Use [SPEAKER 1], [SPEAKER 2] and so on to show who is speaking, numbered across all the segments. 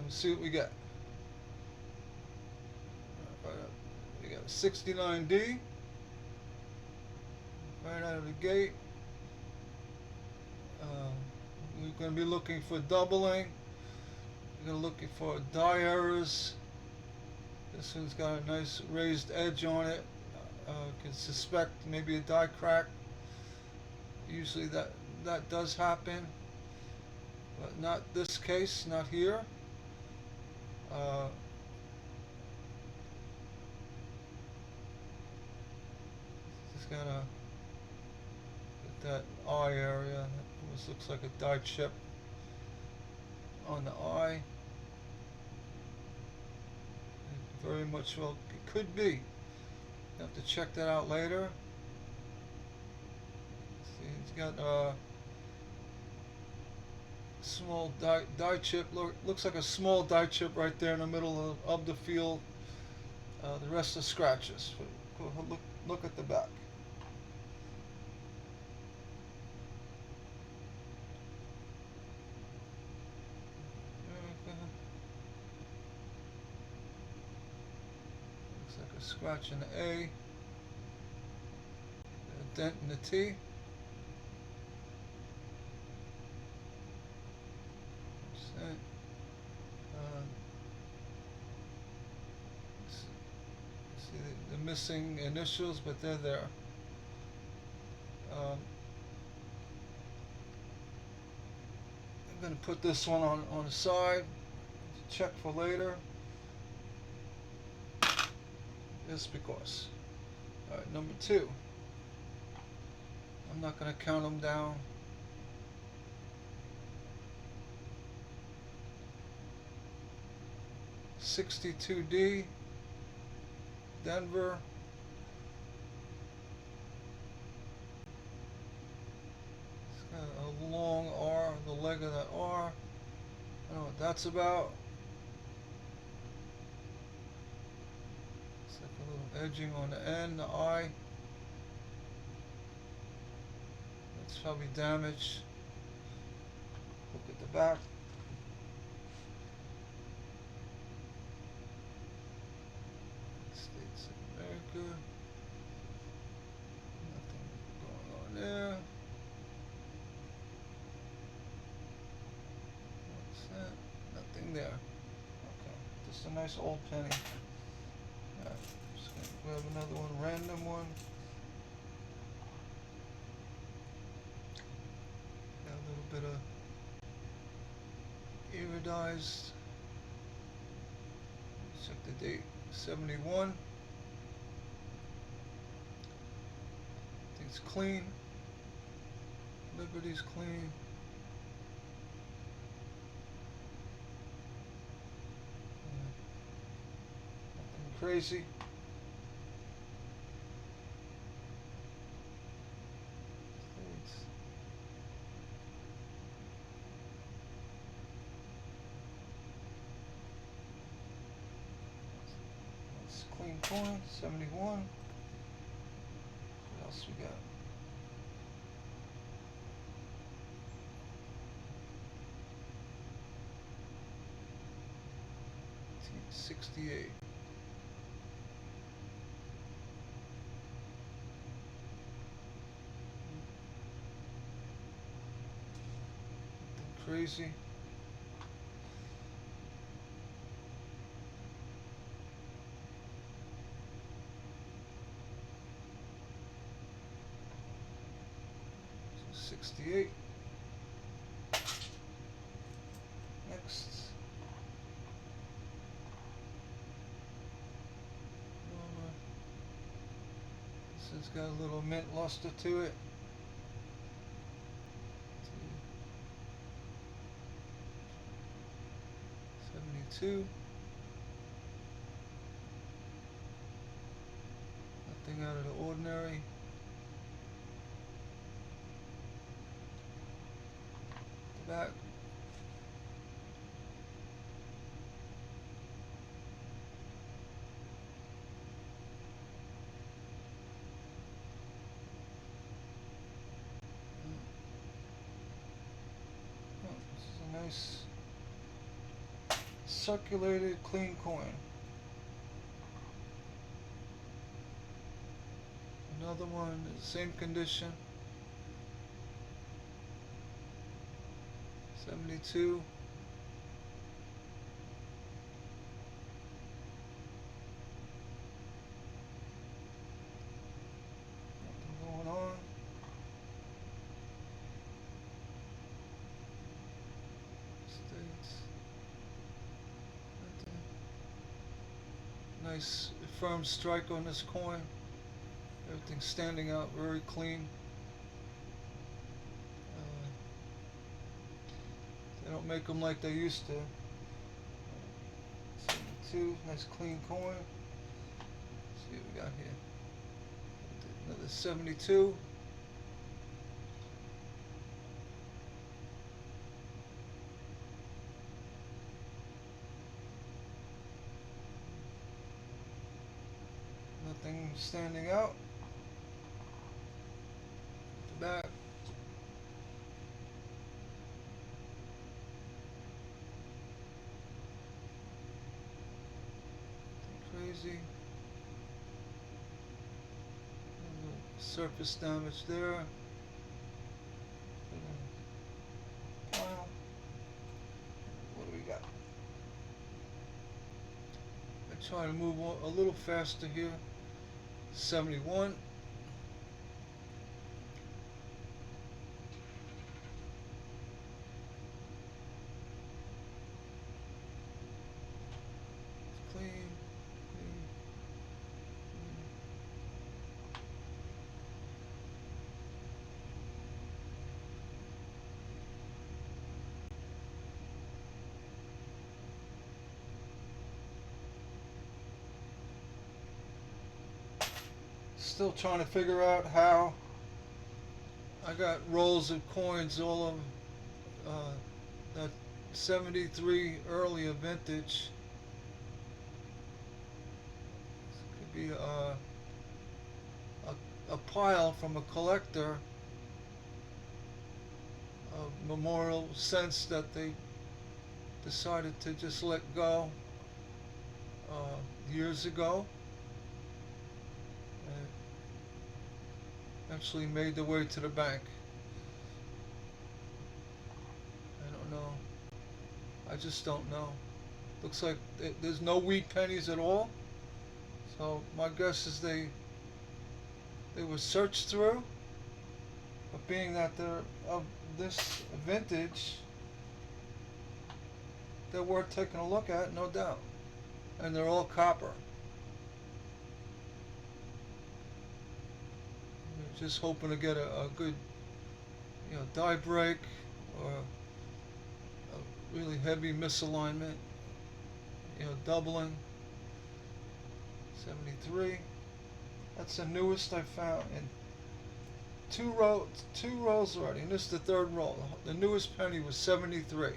[SPEAKER 1] we'll see what we get. We got a 69D right out of the gate. We're going to be looking for doubling. We're going to looking for die errors. This one's got a nice raised edge on it. Can suspect maybe a die crack. Usually that does happen, but not this case, not here. Just gotta get that eye area. It almost looks like a die chip on the eye. Very much well, it could be. You have to check that out later. See, it's got a small die chip. Looks like a small die chip right there in the middle of the field. The rest are scratches. Look at the back. Looks like a scratch in the A. A dent in the T. See the missing initials, but they're there. I'm going to put this one on the side, check for later, just because. Alright, number 2. I'm not going to count them down. $62D, Denver. It's got a long R, the leg of that R. I don't know what that's about. It's like a little edging on the N, the I. That's probably damaged. Look at the back. States of America. Nothing going on there. What's that? Nothing there. Okay, just a nice old penny. Alright, just gonna grab another one, random one. Got a little bit of iridized. Check the date. 71. I think it's clean. Liberty's clean. Nothing crazy. Clean coin, 71. What else we got? 68. Nothing crazy. So 68. Next. This has got a little mint luster to it. 72. Nothing out of the ordinary. The back. Oh, this is a nice uncirculated clean coin. Another one, same condition. 72. Nothing going on. States. Nothing. Nice firm strike on this coin. Everything's standing out very clean. They don't make them like they used to. 72, nice clean coin. Let's see what we got here. Another 72. Nothing standing out. The back. Crazy. Surface damage there. Wow. What do we got? I try to move a little faster here. 71. Clean. Still trying to figure out how. I got rolls of coins, all of that 73 earlier vintage. This could be a pile from a collector of memorial cents that they decided to just let go years ago. Actually made their way to the bank. I don't know. I just don't know. Looks like there's no wheat pennies at all. So my guess is they were searched through. But being that they're of this vintage, they're worth taking a look at, no doubt. And they're all copper. Just hoping to get a good, die break or a really heavy misalignment, doubling. 73. That's the newest I found, and two rows already, and this is the third roll. The newest penny was 73.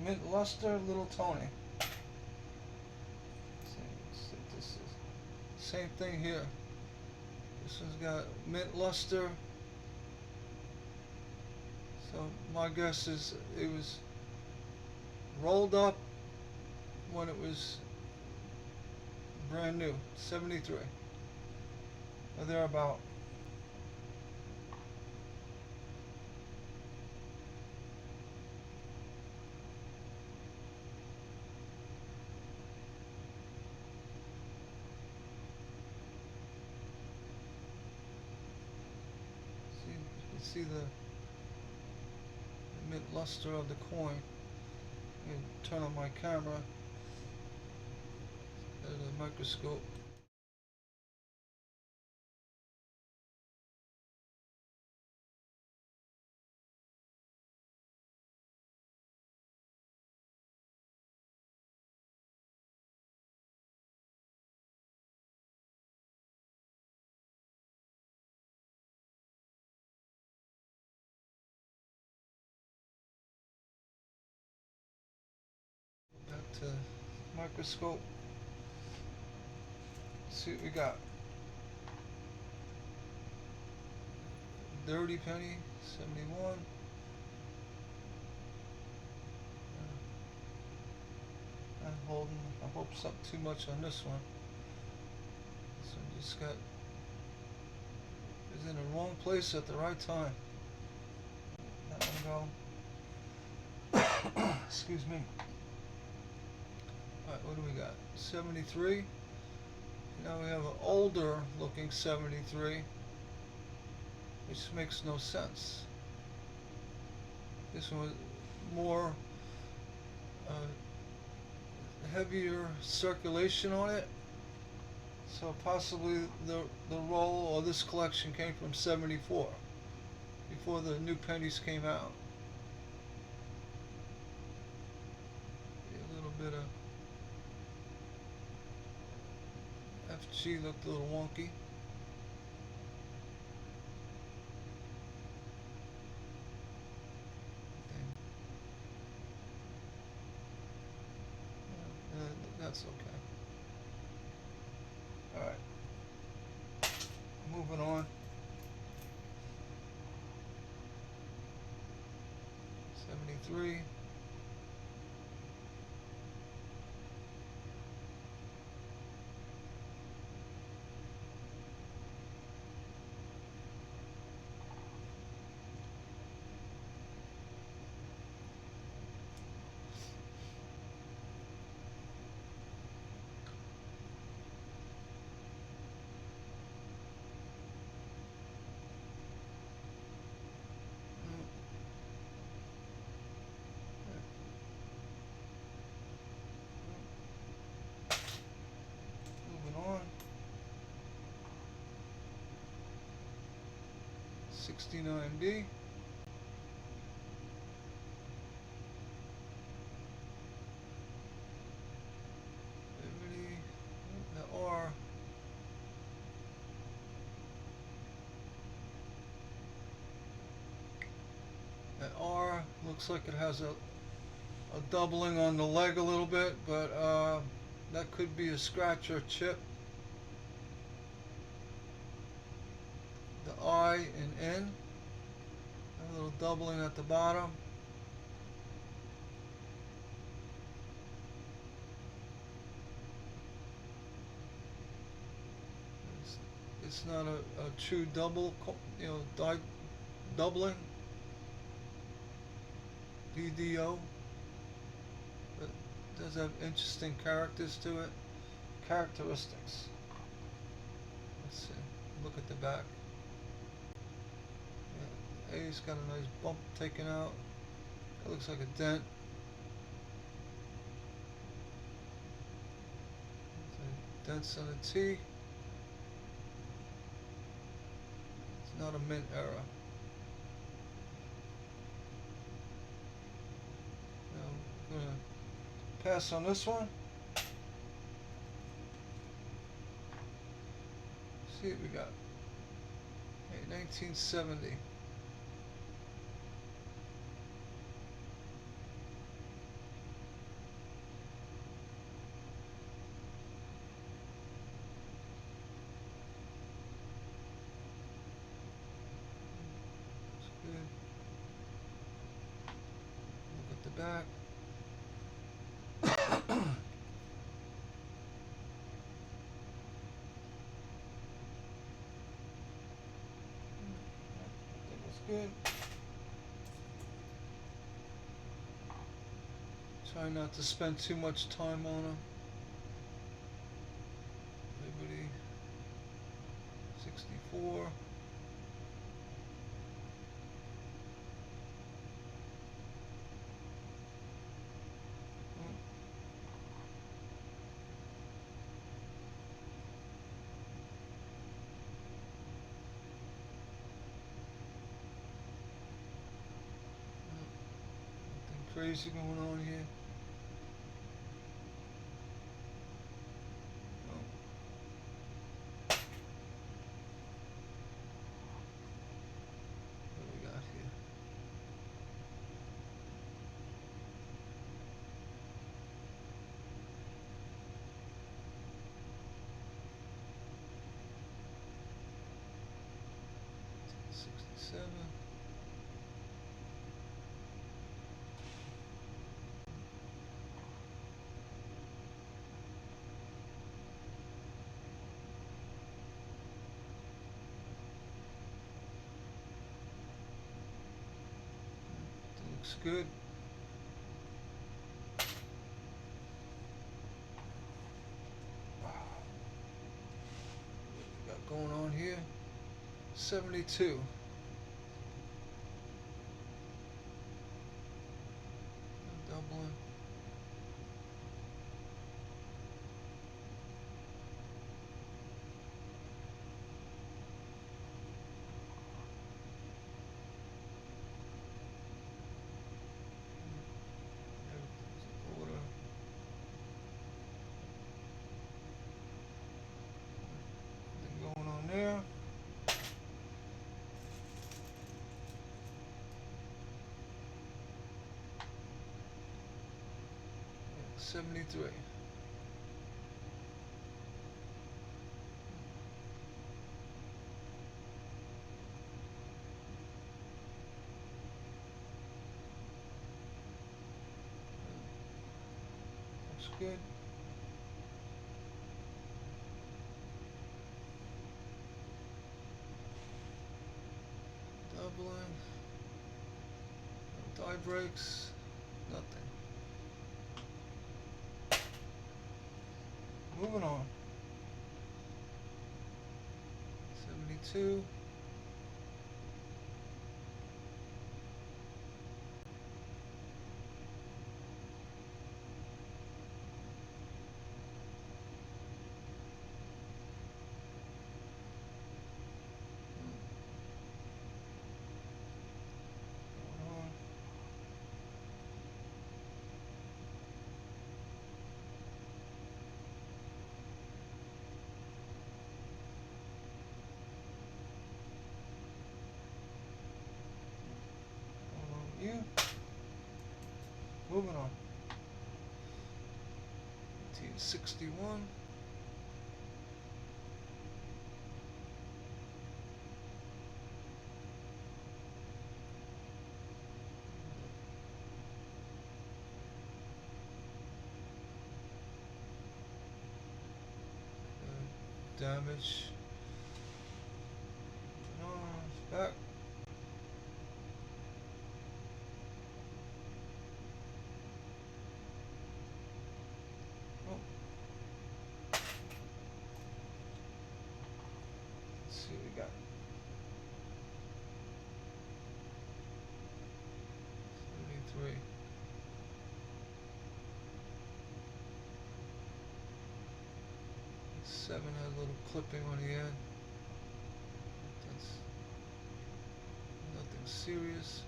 [SPEAKER 1] Mint luster, little Tony. This is same thing here. This one's got mint luster. So my guess is it was rolled up when it was brand new, 73 or thereabout. See the mint luster of the coin. And turn on my camera at a microscope. Back to microscope. Let's see what we got. Dirty penny, 71. Not holding. I hope it's not too much on this one. This one just got. Is in the wrong place at the right time. That one go. Excuse me. Alright, what do we got? 73. Now we have an older looking 73, which makes no sense. This one was more heavier circulation on it. So possibly the roll or this collection came from 74, before the new pennies came out. A little bit of FG looked a little wonky. That's okay. Alright. Moving on. 73. Moving on. 69B. The R. That R looks like it has a doubling on the leg a little bit, but that could be a scratch or chip. The I and N, a little doubling at the bottom. It's not a true double, doubling. DDO. But it does have interesting characteristics. Let's see. Look at the back. Yeah, A's got a nice bump taken out. That looks like a dent. Dents on a T. It's not a mint error. Now I'm gonna pass on this one. See what we got. Hey, 1970. Good. Look at the back. That was good. Try not to spend too much time on them. Liberty 64. Nothing crazy going on here. What do we got here? Looks good. What we got going on here? 72. Doubling. Everything's in order. Nothing going on there. 73. Looks good. Doubling. No die breaks. Nothing. Moving on. 72. Going on. Going on with you. Moving on. 1961. Damage. No, it's back. Oh. Let's see what we got. 73. Seven had a little clipping on the end. That's nothing serious.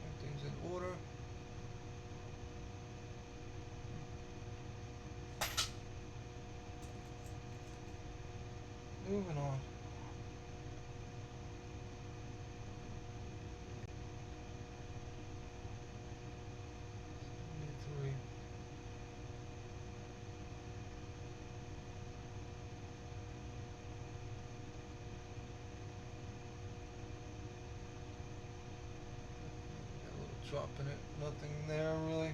[SPEAKER 1] Everything's in order. Moving on. 73. Got a little drop in it. Nothing there really.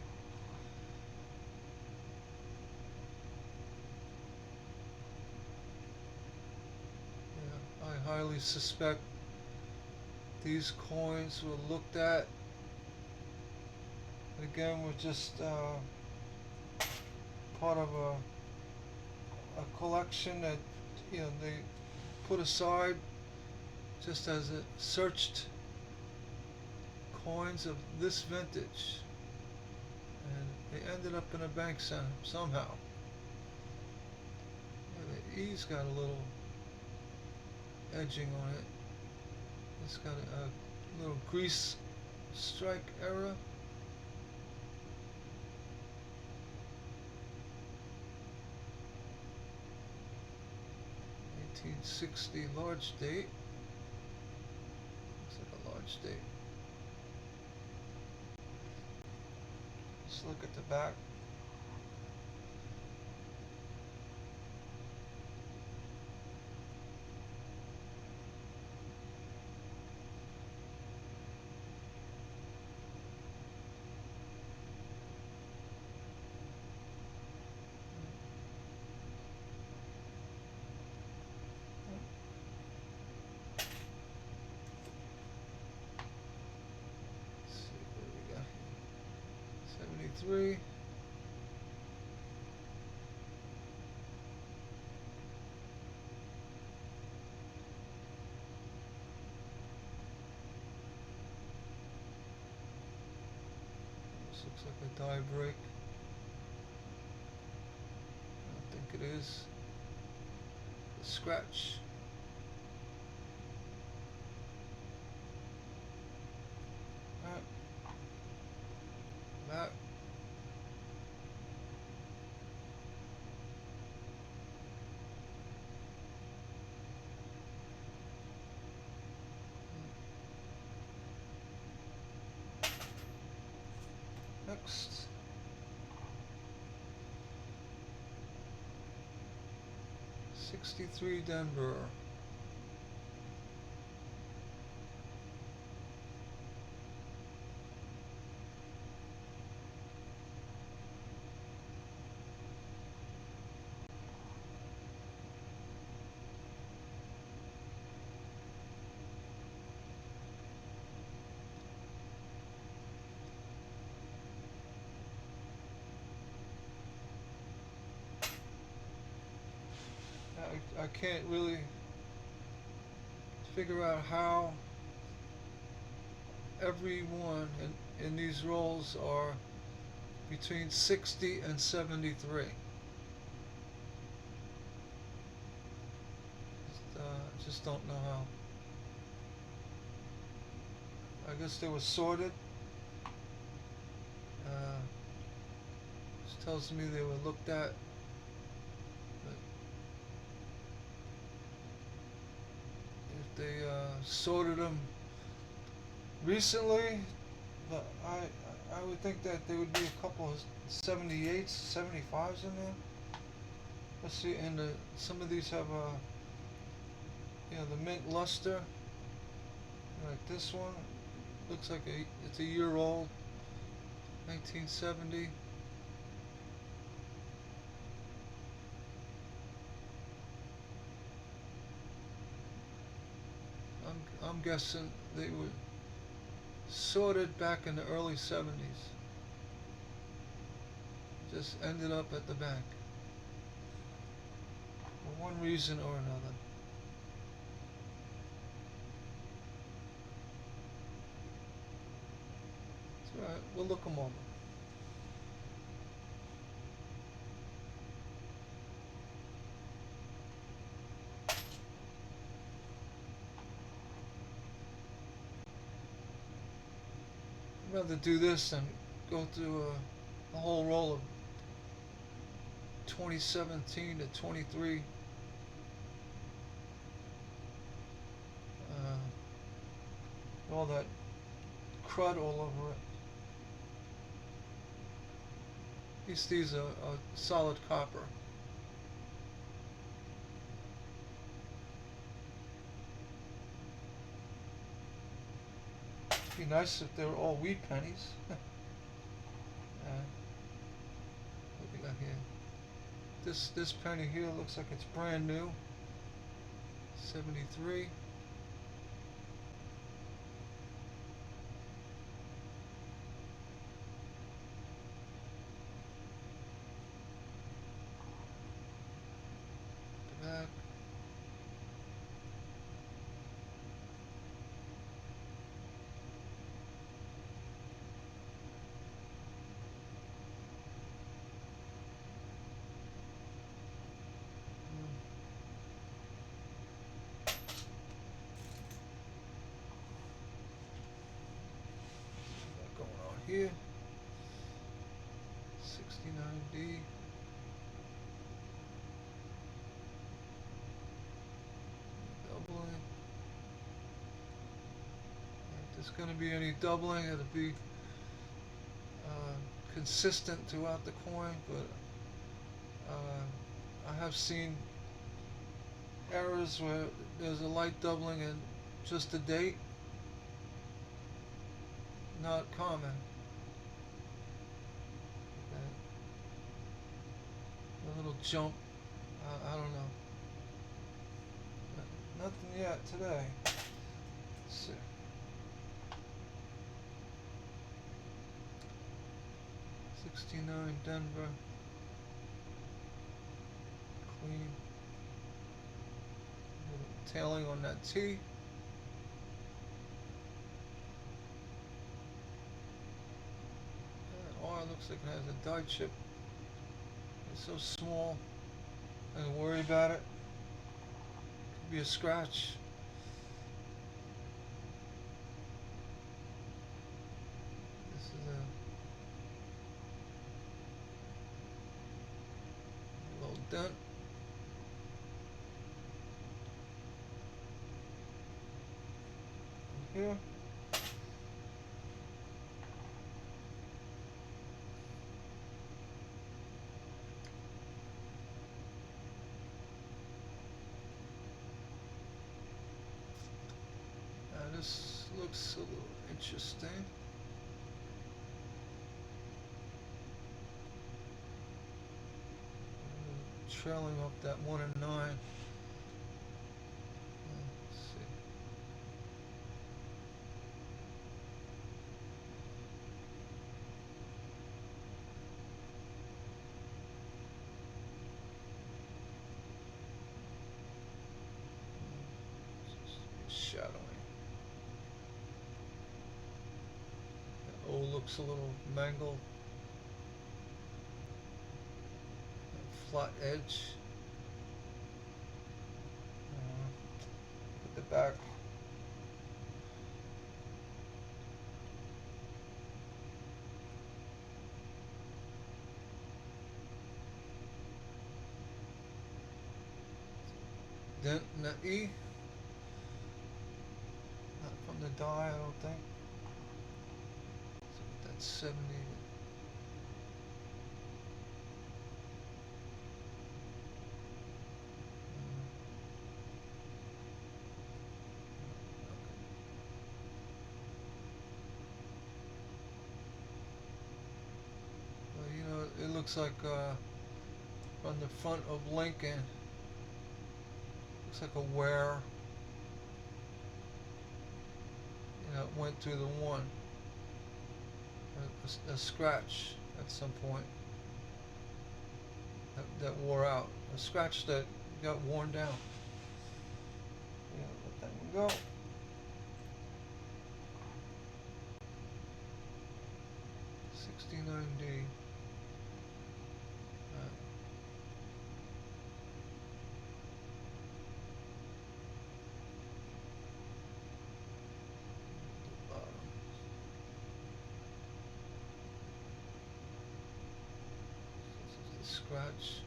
[SPEAKER 1] Yeah, I highly suspect these coins were looked at. And again, we're just part of a collection that they put aside just as a searched coins of this vintage, and they ended up in a bank somehow. Yeah, the E's got a little edging on it. It's got a little grease strike error. $1860 large date. Looks like a large date. Let's look at the back. 63. This looks like a die break. I don't think it is. A scratch. Alright. Back. Next. '63 Denver. I can't really figure out how everyone in these rolls are between 60 and 73. Just don't know how. I guess they were sorted. This tells me they were looked at. But if they sorted them recently, but I would think that there would be a couple of 78s, 75s in there. Let's see, and some of these have the mint luster. Like this one, looks like it's a year old, 1970. I'm guessing they were sorted back in the early 70s. Just ended up at the bank for one reason or another. It's alright, we'll look them over. I'd rather do this than go through a whole roll of 2017 to 23 all that crud all over it. At least these are solid copper. It'd be nice if they were all wheat pennies. What we got here? This penny here looks like it's brand new. 73. Back. Going on here. 69D. Doubling. If there's going to be any doubling, it'll be consistent throughout the coin, but I have seen errors where there's a light doubling and just a date. Not common. A little jump. I don't know. Nothing yet today. Let's see. 69 Denver. Clean. Tailing on that T. That R looks like it has a die chip. It's so small. Don't worry about it. Could be a scratch. This is a little dent. Here. This looks a little interesting. Trailing up that 1 and 9. Let's see. Shadowing. That O looks a little mangled. Flat edge. At the back. Dent in that E. Not from the die, I don't think. So that's 70. It looks like from the front of Lincoln. Looks like a wear. It went through the one. A scratch at some point that wore out. A scratch that got worn down. Let that one go. $69D. Scratch.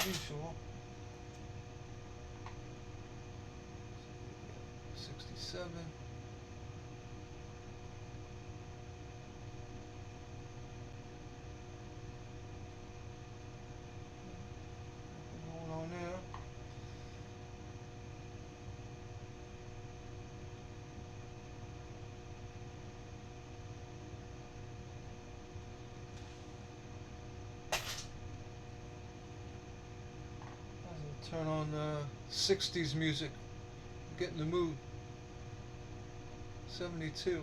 [SPEAKER 1] Usual. 67. Nothing going on there. Turn on 60s music. Get in the mood. 72.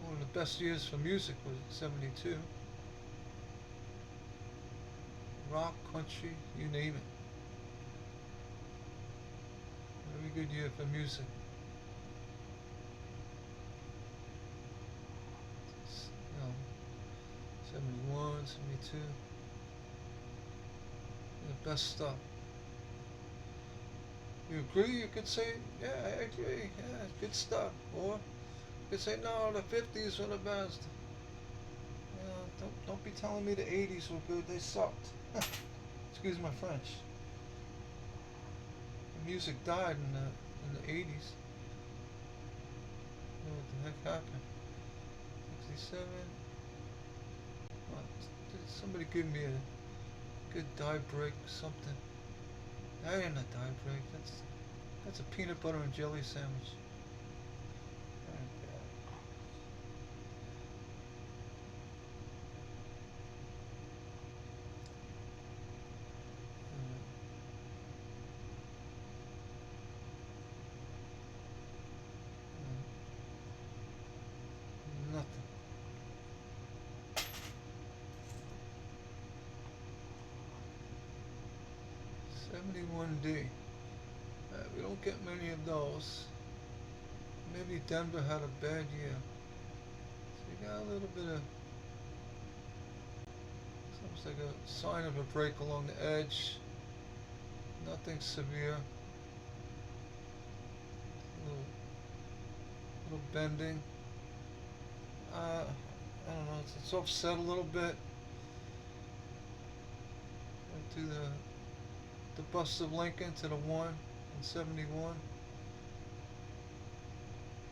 [SPEAKER 1] One of the best years for music was 72. Rock, country, you name it. Very good year for music. 71, 72. The best stuff. You agree? You could say, yeah, I agree. Yeah, good stuff. Or you could say, no, the 50s were the best. Don't be telling me the 80s were good. They sucked. Excuse my French. The music died in the 80s. heck happened? 67. Did somebody give me a good die break? Something. That ain't a die break. That's a peanut butter and jelly sandwich. Nothing. $71D. We don't get many of those. Maybe Denver had a bad year. So you got a little bit of, it's almost like a sign of a break along the edge. Nothing severe. Little bending. I don't know. It's offset a little bit. To the bust of Lincoln to the 1 and 71.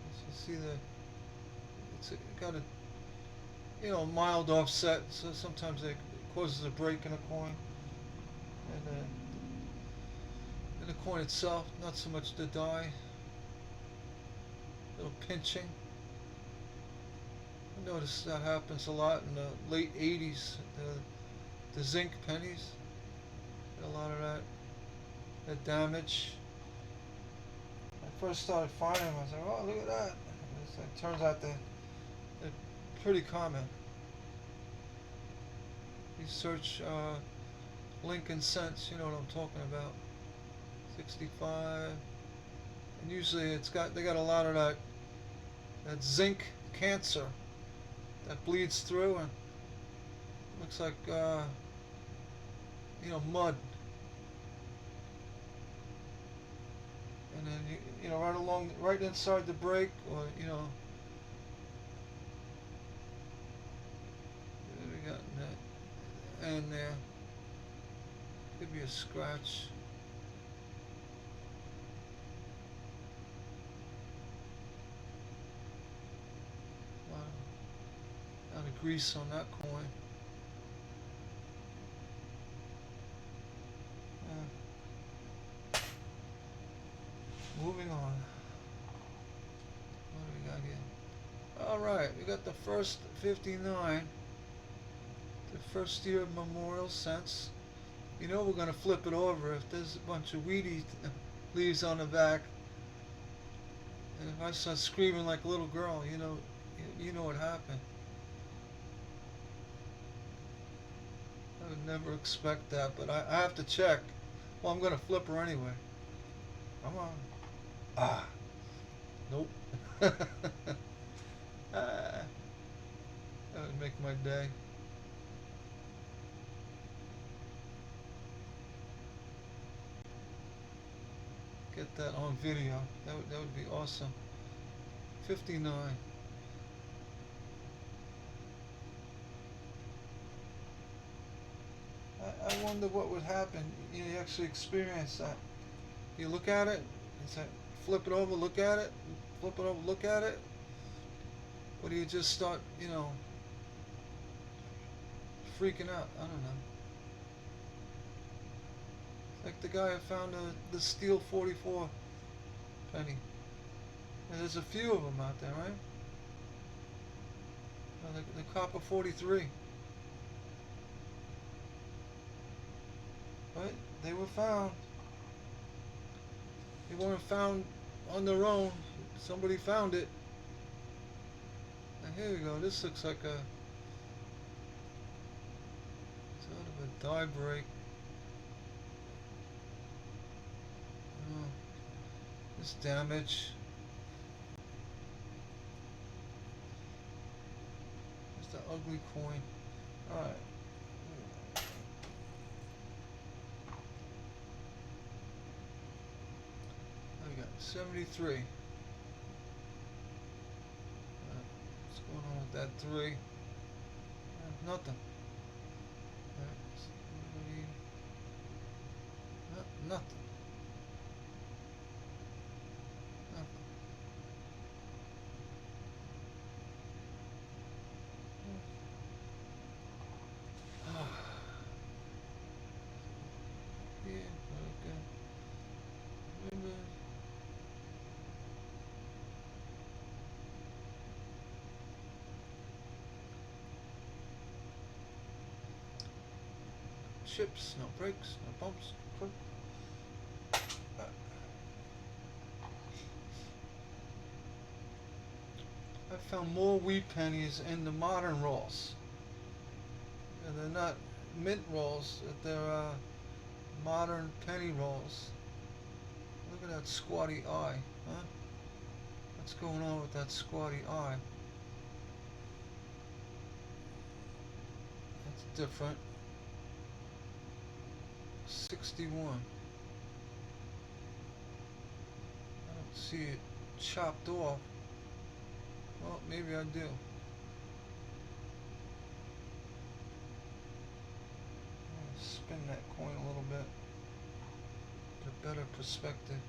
[SPEAKER 1] As you see it's got a mild offset, so sometimes it causes a break in a coin, and in the coin itself, not so much the die. A little pinching. I noticed that happens a lot in the late 80s. The zinc pennies. A lot of that damage. I first started finding them. I was like, oh, look at that. It turns out they're pretty common. You search Lincoln cents, you know what I'm talking about. 65, and usually they got a lot of that zinc cancer that bleeds through and looks like mud. And then right inside the break, or we got that and there could be a scratch. A lot of grease on that coin. Moving on. What do we got here? Alright, we got the first 59. The first year of memorial cents. You know we're going to flip it over if there's a bunch of weedy leaves on the back. And if I start screaming like a little girl, you know what happened. I would never expect that, but I have to check. Well, I'm going to flip her anyway. Come on. Nope. That would make my day. Get that on video. That would be awesome. 59. I wonder what would happen. You actually experience that. You look at it, and say, flip it over, look at it, flip it over, look at it. Or do you just start, freaking out? I don't know. Like the guy who found the steel 44 penny. And there's a few of them out there, right? The copper 43. But they were found. They weren't found on their own. Somebody found it. Now here we go. This looks like a sort of a die break. Oh, this damage. It's the ugly coin. Alright. We got 73. What's going on with that 3? Nothing. Nothing. Nothing. chips, no breaks, no bumps. I found more wheat pennies in the modern rolls. And they're not mint rolls, they're modern penny rolls. Look at that squatty eye, huh? What's going on with that squatty eye? That's different. 61. I don't see it chopped off. Well, maybe I do. Spin that coin a little bit. Get a better perspective.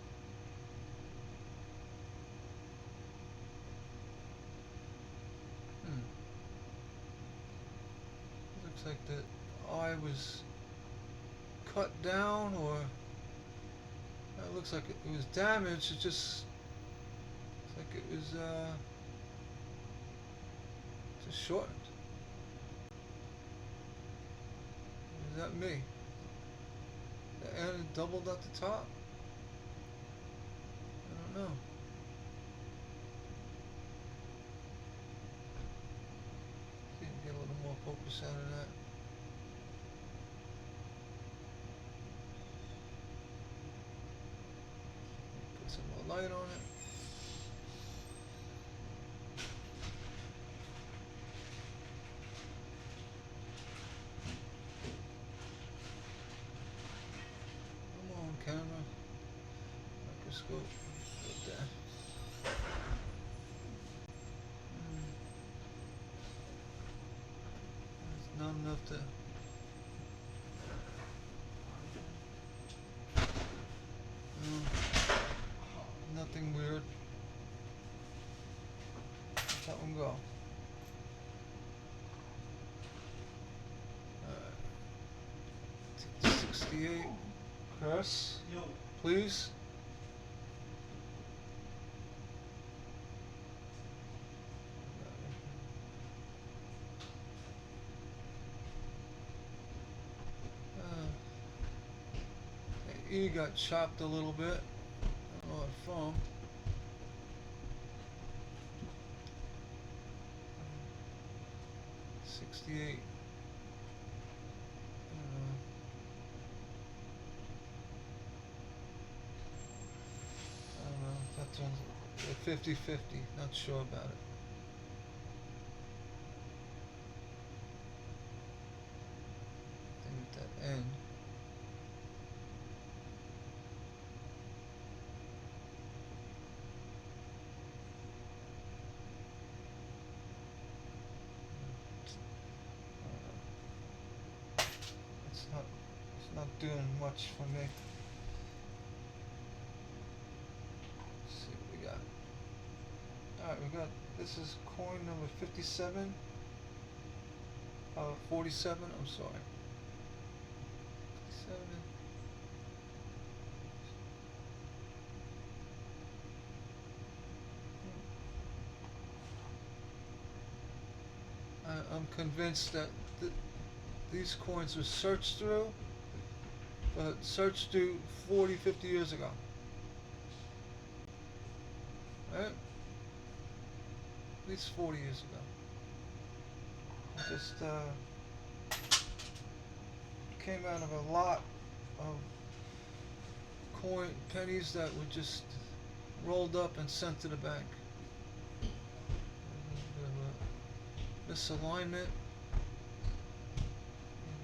[SPEAKER 1] Looks like the eye was cut down, or it looks like it was damaged. It just looks like it was just shortened. Is that me? The end doubled at the top? I don't know. See if we can get a little more focus out of that. Put some more light on it. Come on, camera. Microscope. Put that. It's not enough to. Nothing weird. Let that one go. 68. Chris, please. E got chopped a little bit. I don't know what from. $68. I don't know. That's a 50-50. Not sure about it. I think at that end. It's not doing much for me. Let's see what we got. Alright, we got, this is coin number 57. 47, I'm sorry. 57. I'm convinced that these coins were searched through, but searched through 40, 50 years ago. Right? At least 40 years ago. Just came out of a lot of pennies that were just rolled up and sent to the bank. Misalignment.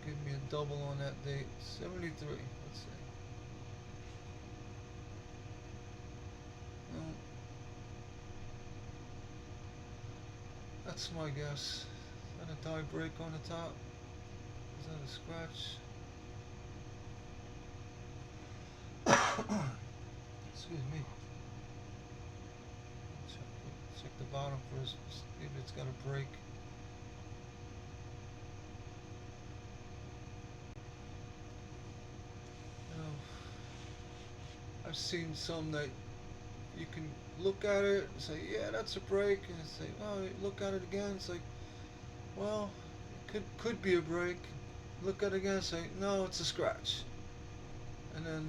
[SPEAKER 1] Give me a double on that date. 73. Let's see. No. That's my guess. Is that a die break on the top? Is that a scratch? Excuse me. Check the bottom first. See if it's got a break. I've seen some that you can look at it and say, yeah, that's a break, and say, oh, look at it again. It's like, well, it could be a break. look at it again and say, no, it's a scratch. And then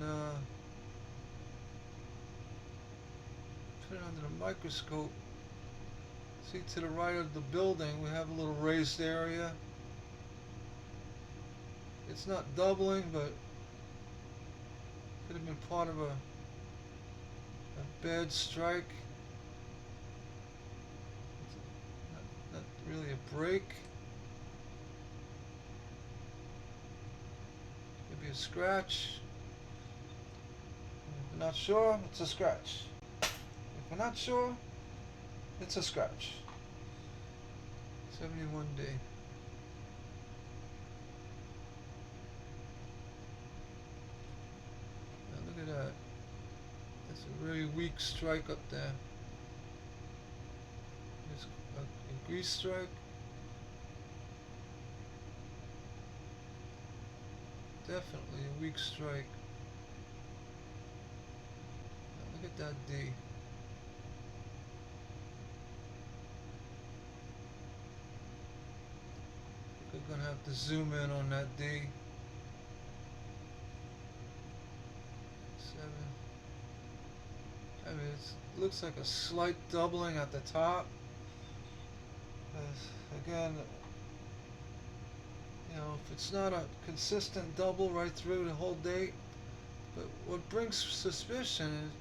[SPEAKER 1] put it under the microscope. See, to the right of the building, we have a little raised area. It's not doubling, but could have been part of a bad strike. Not really a break. Maybe a scratch. If you're not sure, it's a scratch. If you're not sure, it's a scratch. 71D. Now look at that. That's a really weak strike up there. There's a grease strike. Definitely a weak strike. Now look at that D. We're gonna have to zoom in on that D. 7. I mean, it looks like a slight doubling at the top. Again, you know, if it's not a consistent double right through the whole date, but what brings suspicion is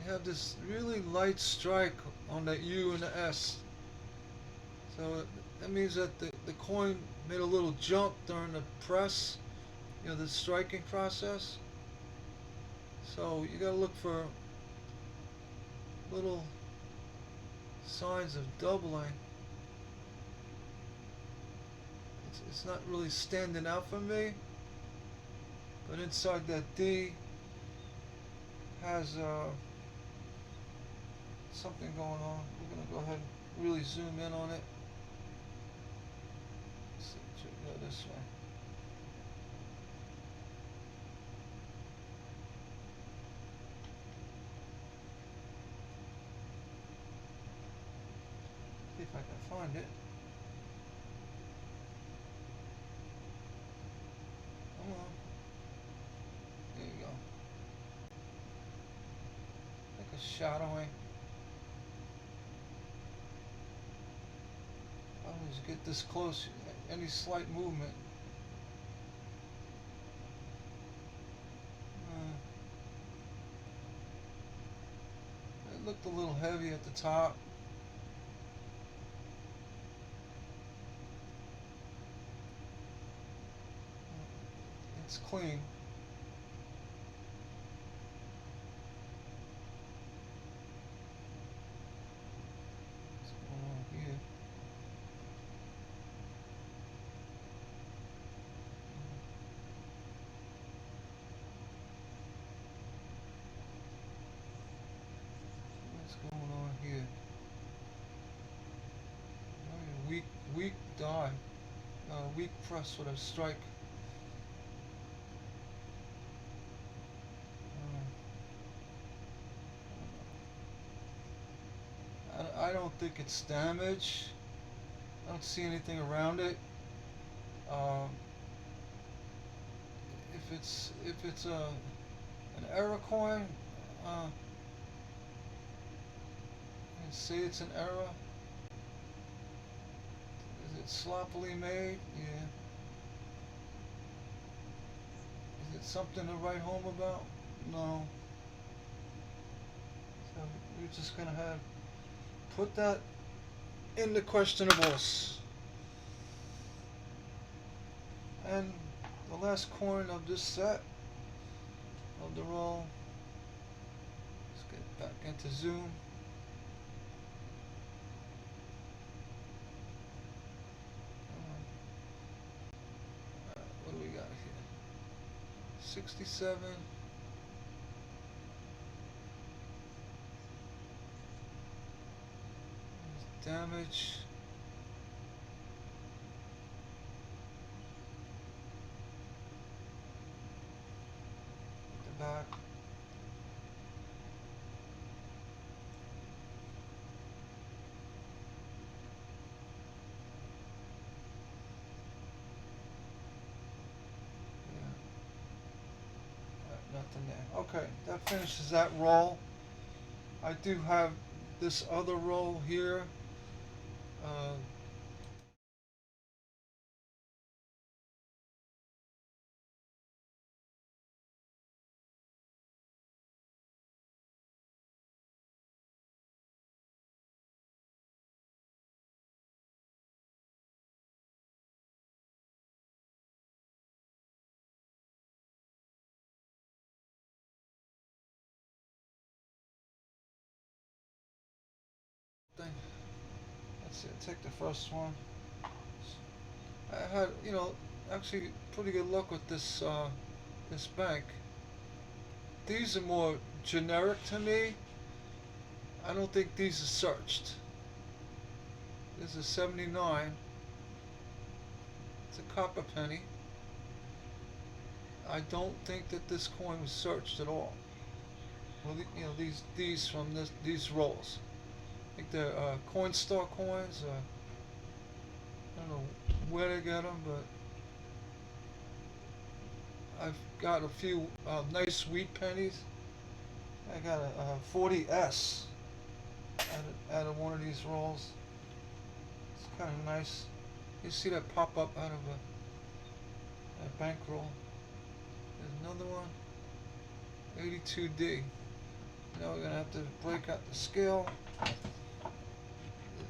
[SPEAKER 1] you have this really light strike on that U and the S. So that means that the coin made a little jump during the press, you know, the striking process. So you gotta look for little signs of doubling. It's not really standing out for me, but inside that D has something going on. We're gonna go ahead and really zoom in on it. Let's see, should we go this way? See if I can find it. Come on. There you go. Like a shadowing. I always get this close. Any slight movement. It looked a little heavy at the top. It's clean. What's going on here? What's going on here? Weak die. Weak press with a strike. I don't think it's damage. I don't see anything around it. If it's an error coin, and say it's an error. Is it sloppily made? Yeah. Is it something to write home about? No. So we're just gonna have put that in the questionables. And the last coin of this set of the roll. Let's get back into zoom. What do we got here? 67. Damage. The back. nothing there. Okay, that finishes that roll. I do have this other roll here. Uh, thing. Let's see. Take the first one. I had, actually pretty good luck with this bank. These are more generic to me. I don't think these are searched. This is 79. It's a copper penny. I don't think that this coin was searched at all. Well, these from these rolls. I think they're Coinstar coins. I don't know where they get them, but I've got a few nice wheat pennies. I got a 40S out of one of these rolls. It's kind of nice. You see that pop up out of a bankroll. There's another one. 82D. Now we're gonna have to break out the scale.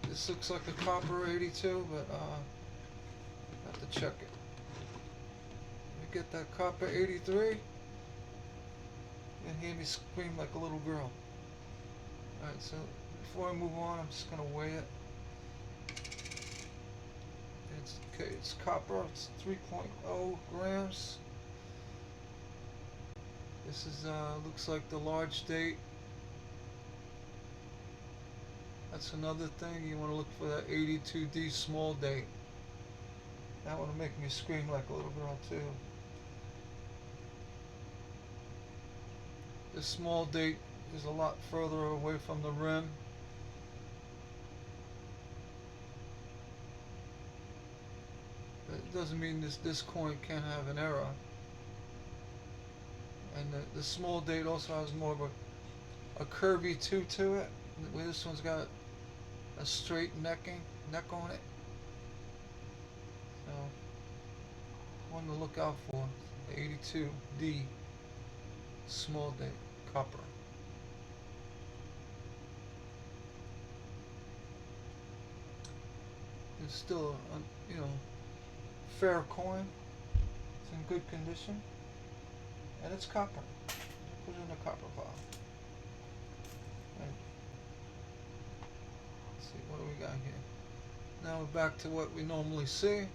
[SPEAKER 1] This looks like a copper 82, but I have to check it. Let me get that copper 83. And hear me scream like a little girl. Alright, so before I move on, I'm just gonna weigh it. It's copper. It's 3.0 grams. This is looks like the large date. That's another thing. You want to look for that 82D small date. That one will make me scream like a little girl too. This small date is a lot further away from the rim. But it doesn't mean this coin can't have an error. And the small date also has more of a curvy too to it. Where this one's got a straight neck on it. So one to look out for. The 82D small date copper. It's still a fair coin. It's in good condition, and it's copper. Put it in a copper pile. Right. Let's see, what do we got here? Now we're back to what we normally see.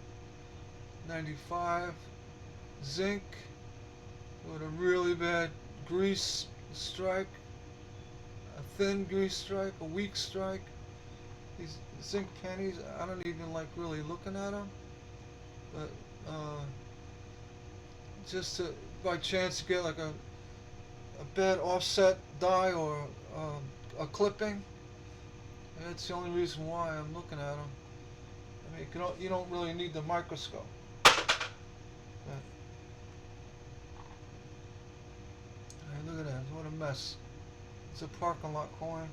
[SPEAKER 1] 95 zinc with a really bad grease strike, a thin grease strike, a weak strike. These zinc pennies, I don't even like really looking at them, but just to by chance to get like a bad offset die or a clipping. That's the only reason why I'm looking at them. I mean, you don't really need the microscope. But, look at that, what a mess. It's a parking lot coin.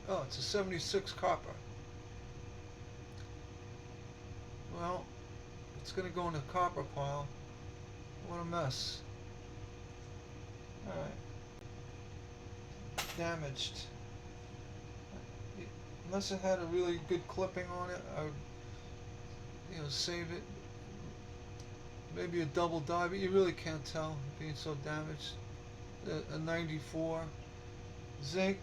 [SPEAKER 1] Oh, it's a 76 copper. Well, it's going to go in the copper pile. What a mess. Alright. Damaged. Unless it had a really good clipping on it, I would, save it. Maybe a double die, but you really can't tell being so damaged. A 94. Zinc.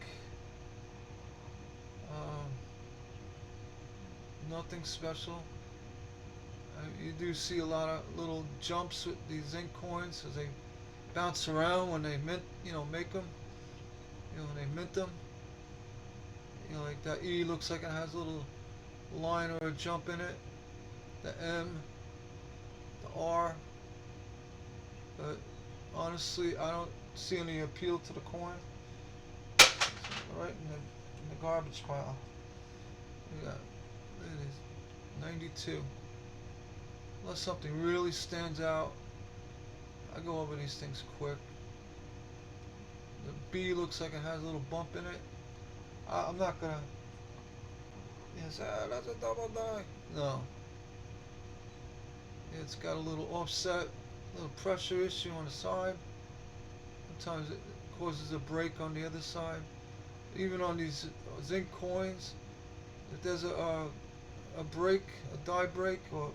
[SPEAKER 1] Nothing special. You do see a lot of little jumps with these zinc coins as they bounce around when they make them. When they mint them. Like that E looks like it has a little line or a jump in it. The M, the R. But honestly, I don't see any appeal to the coin. Right in the garbage pile. We got, look at this, 92. Unless something really stands out, I go over these things quick. The B looks like it has a little bump in it. I'm not gonna. Yes, that's a double die. No. It's got a little offset, a little pressure issue on the side. Sometimes it causes a break on the other side. Even on these zinc coins, if there's a break, a die break, or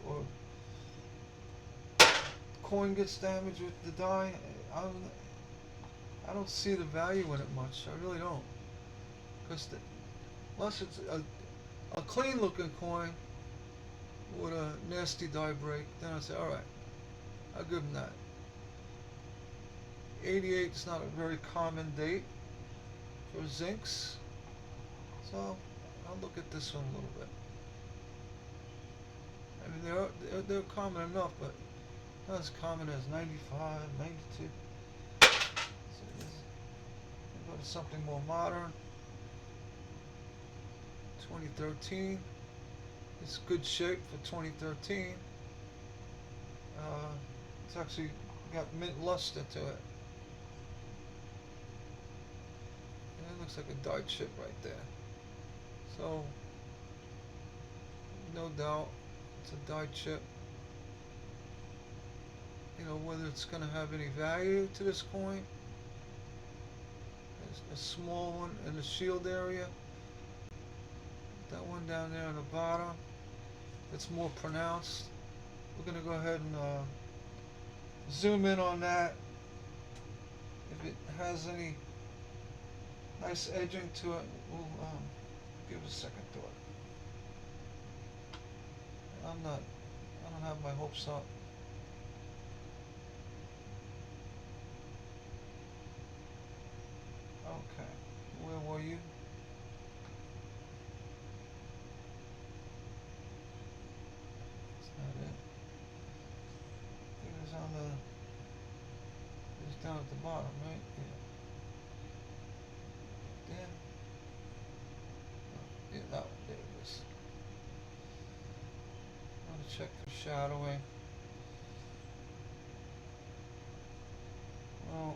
[SPEAKER 1] coin gets damaged with the die, I don't see the value in it much. I really don't. Because unless it's a clean looking coin with a nasty die break, then I say, alright, I'll give them that. 88 is not a very common date for zincs, so I'll look at this one a little bit. I mean, they're common enough, but not as common as 95, 92. So go to something more modern. 2013. It's good shape for 2013. It's actually got mint luster to it. And it looks like a die chip right there. So, no doubt, it's a die chip. You know, whether it's going to have any value to this coin. There's a small one in the shield area. That one down there on the bottom, it's more pronounced. We're going to go ahead and zoom in on that. If it has any nice edging to it, we'll give it a second thought. I don't have my hopes up. Okay, where were you? That's not it. I think it was on the, it was down at the bottom, right? Yeah. Then, yeah, that one, there it is. I want to check for shadowing. Well,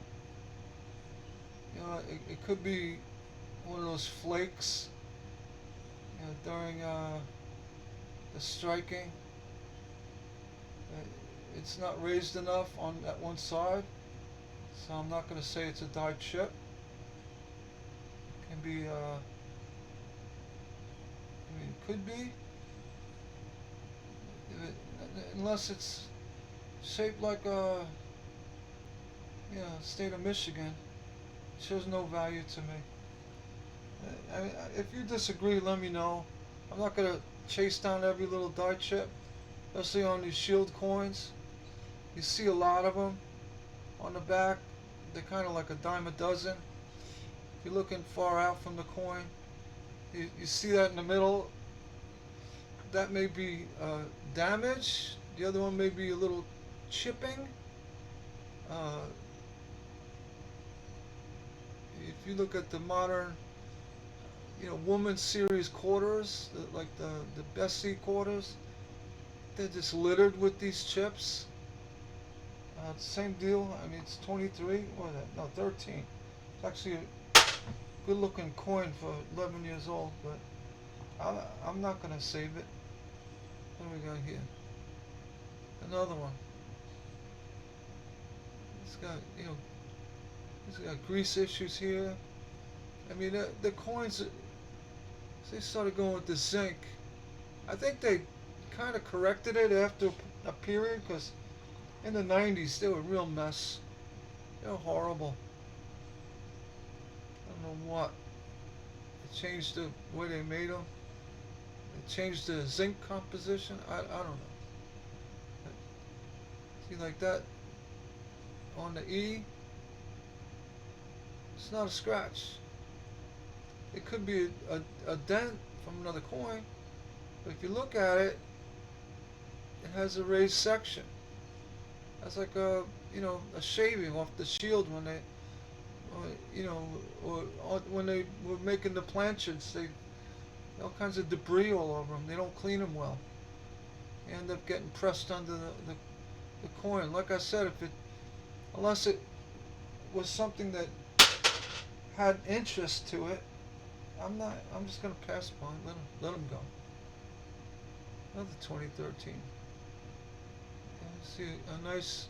[SPEAKER 1] you know, it could be one of those flakes, you know, during the striking. It's not raised enough on that one side, so I'm not going to say it's a die chip. It can be, I mean, it could be, unless it's shaped like a, you know, state of Michigan. It shows no value to me. If you disagree, let me know. I'm not going to chase down every little die chip, especially on these shield coins. You see a lot of them on the back. They're kind of like a dime a dozen. If you're looking far out from the coin, you see that in the middle. That may be damage. The other one may be a little chipping. If you look at the modern, you know, woman series quarters, like the Bessie quarters, they're just littered with these chips. Same deal. I mean, it's 23. What is that? No, 13. It's actually a good-looking coin for 11 years old, but I'm not gonna save it. What do we got here? Another one. It's got, you know, it's got grease issues here. I mean, the coins, they started going with the zinc. I think they kind of corrected it after a period, because in the 90s they were a real mess. They were horrible. I don't know what. They changed the way they made them. They changed the zinc composition. I don't know. See, like that on the E, it's not a scratch. It could be a dent from another coin, but if you look at it, it has a raised section. That's like a, you know, a shaving off the shield when they, you know, or when they were making the planchards, they all kinds of debris all over them. They don't clean them well. They end up getting pressed under the coin. Like I said, unless it was something that had interest to it. I'm just gonna pass by. Let him go. Another 2013. See a nice,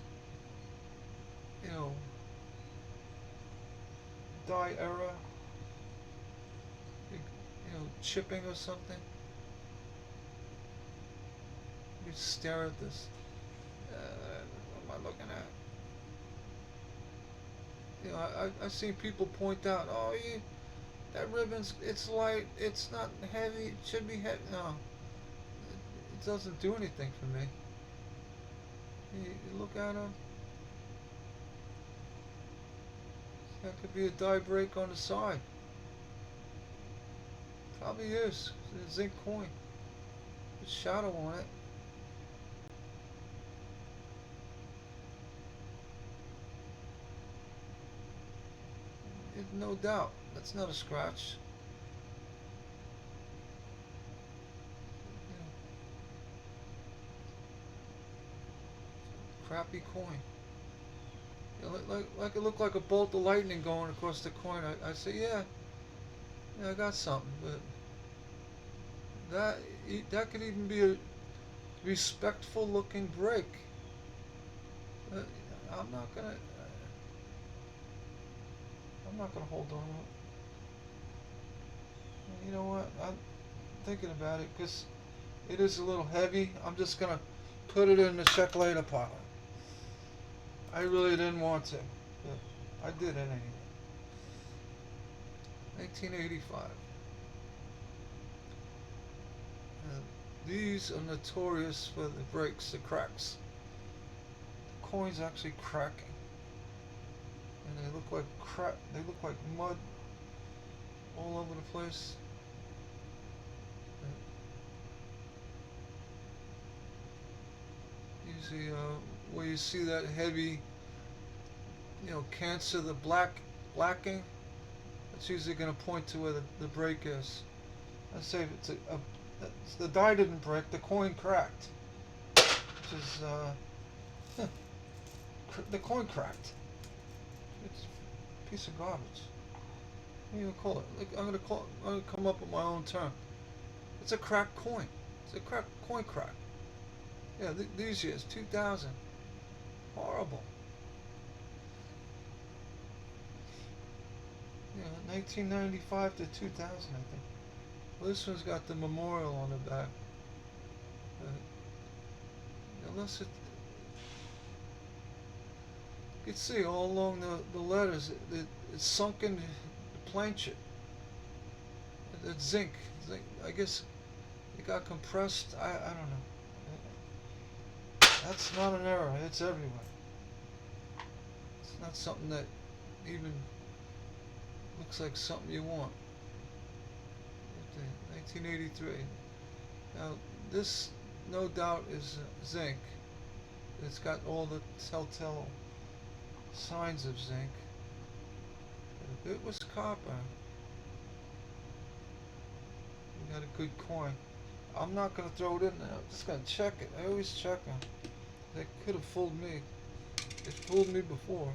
[SPEAKER 1] you know, dye era, chipping or something. You stare at this. What am I looking at? I've seen people point out, oh, that ribbon's, it's light, it's not heavy, it should be heavy. No, it doesn't do anything for me. You look at them, that could be a die break on the side. Probably is. It's a zinc coin. With shadow on it. No doubt. That's not a scratch. Crappy coin. Like it looked like a bolt of lightning going across the coin. I say, yeah, I got something, but that could even be a respectful looking break. I'm not gonna. I'm not gonna hold on to it. You know what? I'm thinking about it because it is a little heavy. I'm just gonna put it in the check later pile. I really didn't want to, but I did it anyway. 1985. These are notorious for the breaks, the cracks. The coin's actually cracking, and they look like crap. They look like mud all over the place. Usually, where you see that heavy, cancer, the blacking, that's usually going to point to where the break is. I say it's the die didn't break, the coin cracked, which is the coin cracked. It's a piece of garbage. What do you call it? I'm gonna come up with my own term. It's a cracked coin. It's a coin crack. Yeah, these years, 2000. Horrible. 1995 to 2000, I think. Well, this one's got the memorial on the back. Unless you can see all along the letters, it's sunk in the planchet. It's zinc. I guess it got compressed. I don't know. That's not an error. It's everywhere. It's not something that even looks like something you want. 1983. Now this, no doubt, is zinc. It's got all the telltale signs of zinc. If it was copper, we got a good coin. I'm not going to throw it in there. I'm just going to check it. I always check them. They could have fooled me. It fooled me before.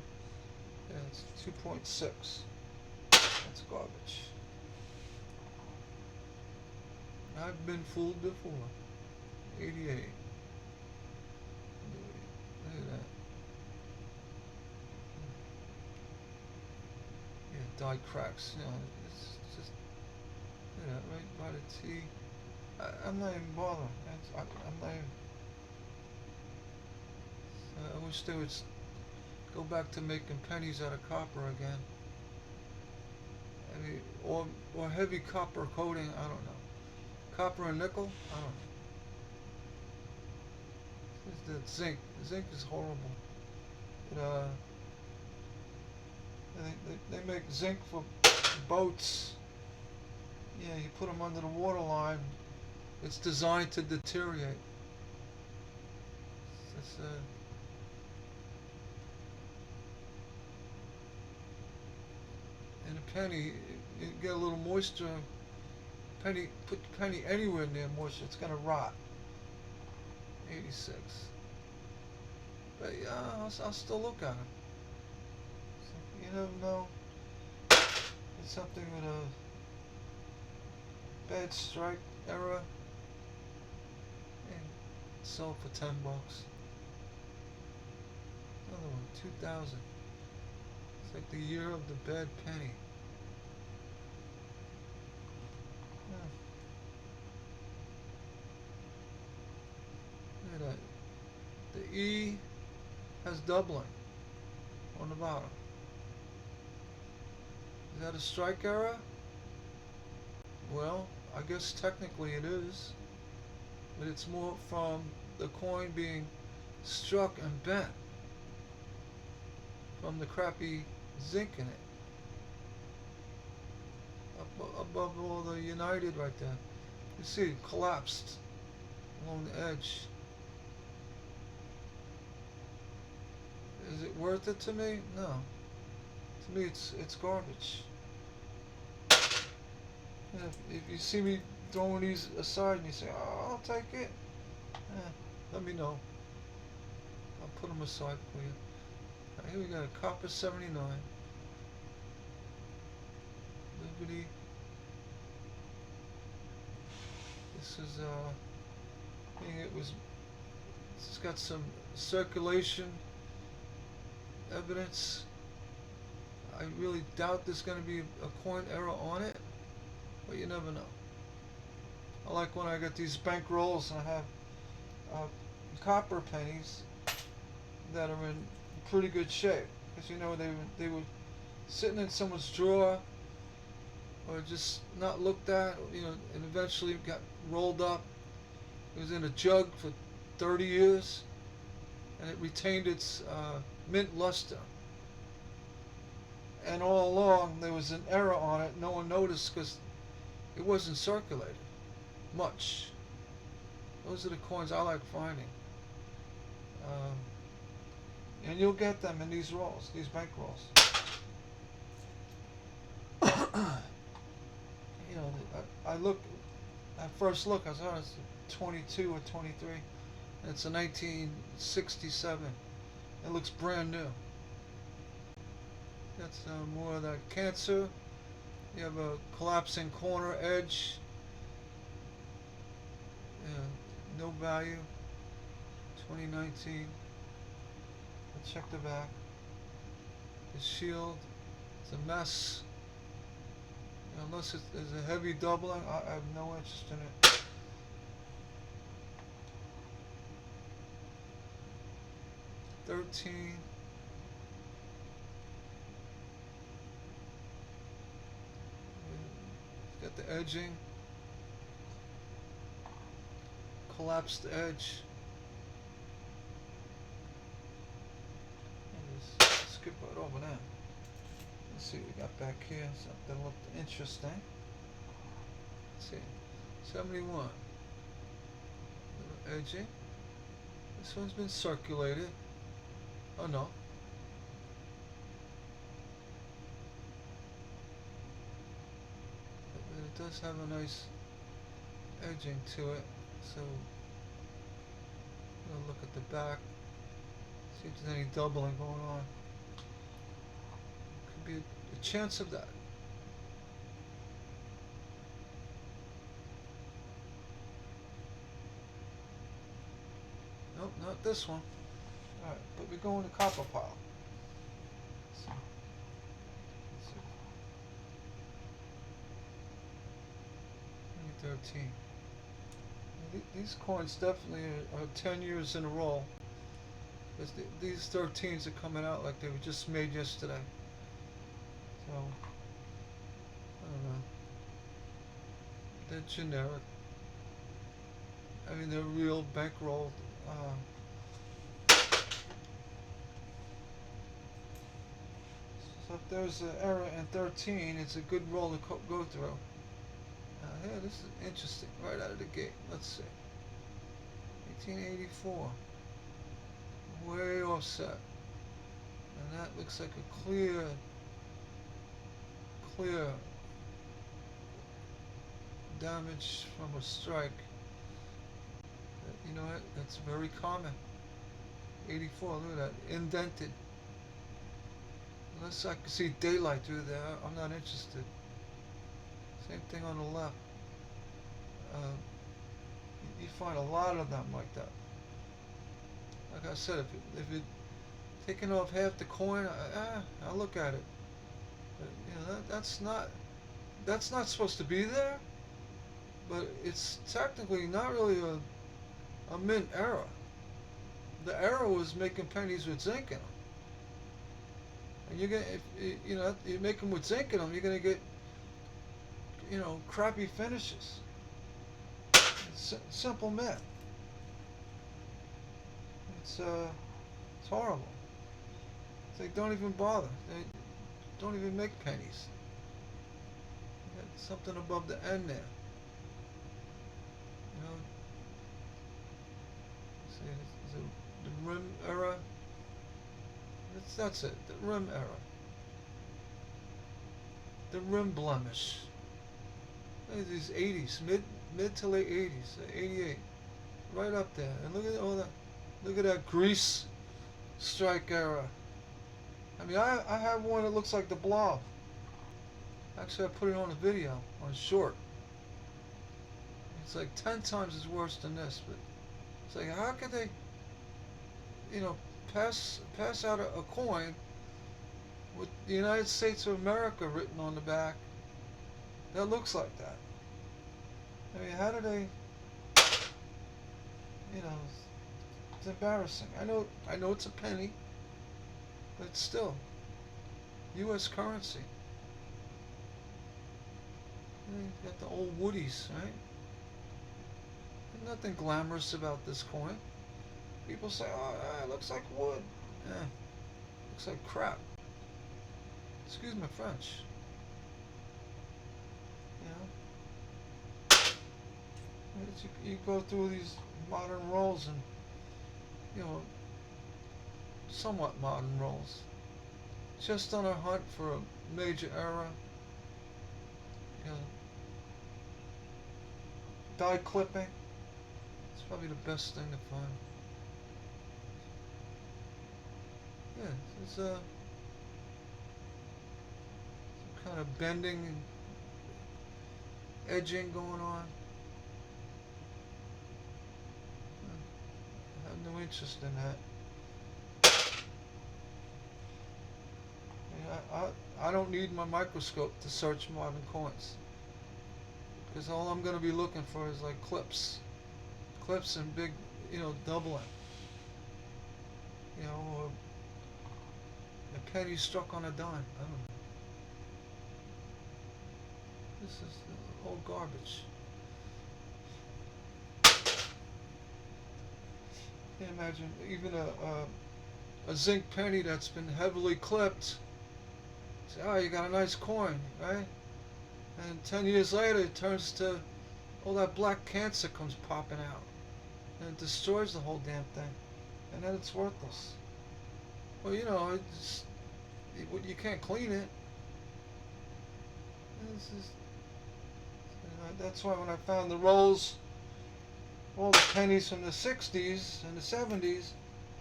[SPEAKER 1] Yeah, it's 2.6. That's garbage. I've been fooled before. 88. Look at that. Yeah, die cracks. It's just, right by the T. I'm not even bothering. I'm not even. I wish they would go back to making pennies out of copper again. I mean, or heavy copper coating. I don't know. Copper and nickel. I don't know. It's the zinc. The zinc is horrible. It, they make zinc for boats. Yeah, you put them under the water line. It's designed to deteriorate. It's in a penny, you get a little moisture. Put the penny anywhere near moisture, it's gonna rot. 86. But yeah, I'll still look at them. You never know. It's something with a bad strike error and sold for $10. Another one, 2000. It's like the year of the bad penny. Yeah. Look at that. The E has doubling on the bottom. Is that a strike error? Well, I guess technically it is, but it's more from the coin being struck and bent from the crappy zinc in it. Above all the United right there. You see it collapsed along the edge. Is it worth it to me? No. To me it's garbage. If you see me throwing these aside and you say, oh, I'll take it, let me know. I'll put them aside for you. Right, here we got a copper 79. Liberty. This is I think it's got some circulation evidence. I really doubt there's going to be a coin error on it, but you never know. I like when I get these bank rolls and I have copper pennies that are in pretty good shape, because you know they were sitting in someone's drawer or just not looked at, you know, and eventually got rolled up. It was in a jug for 30 years and it retained its mint luster. And all along there was an error on it. No one noticed because it wasn't circulated much. Those are the coins I like finding. And you'll get them in these rolls, these bank rolls. You know, I look, at first look, I thought it's 22 or 23. And it's a 1967. It looks brand new. That's more of that cancer. You have a collapsing corner edge. No value. 2019. Let's check the back. The shield. It's a mess. You know, unless there's a heavy doubling, I have no interest in it. $13. Got the edging. Collapsed edge. Just skip right over that. Let's see what we got back here. Something looked interesting. Let's see. 71. Little edging. This one's been circulated. Oh no. But it does have a nice edging to it. So I'm gonna look at the back. See if there's any doubling going on. Could be a chance of that. Nope, not this one. Alright, but we go in the copper pile. Let's see. 2013. These coins definitely are 10 years in a row. Because these 13s are coming out like they were just made yesterday. So, I don't know. They're generic. I mean, they're real bankrolled. So if there's an error in 13, it's a good roll to go through. Yeah, this is interesting right out of the gate. Let's see. 1884. Way offset. And that looks like a clear damage from a strike. You know what? That's very common. 84, look at that. Indented. Unless I can see daylight through there, I'm not interested. Same thing on the left. Uh, you find a lot of them like that. Like I said, if it taking off half the coin, I'll look at it. But, that's not supposed to be there. But it's technically not really a mint error. The error was making pennies with zinc in them. And you're gonna, if you make them with zinc in them, you're gonna get, crappy finishes. It's simple math. It's horrible. They don't even bother. They don't even make pennies. Something above the end there. See, the rim error. That's it. The rim error. The rim blemish. These 80s, mid to late 80s, 88, right up there. And look at all that. Look at that grease strike error. I mean, I have one that looks like the Blob. Actually, I put it on a video, on short. It's like 10 times as worse than this, but it's like, how could they, pass out a coin with the United States of America written on the back that looks like that? I mean, how do they, it's embarrassing. I know it's a penny, but still, U.S. currency. You got the old woodies, right? There's nothing glamorous about this coin. People say, oh, it looks like wood. Looks like crap. Excuse my French. You go through these modern rolls and, somewhat modern rolls. Just on a hunt for a major error. Die clipping. It's probably the best thing to find. Yeah, there's some kind of bending and edging going on. I have no interest in that. I don't need my microscope to search modern coins. Because all I'm going to be looking for is like clips and big, doubling, or a penny struck on a dime. I don't know. This is all garbage. Can't imagine even a zinc penny that's been heavily clipped. Say, oh, you got a nice coin, right? And 10 years later, it turns to all that black cancer comes popping out, and it destroys the whole damn thing, and then it's worthless. Well, you can't clean it. That's why when I found the rolls, all the pennies from the 60s and the 70s,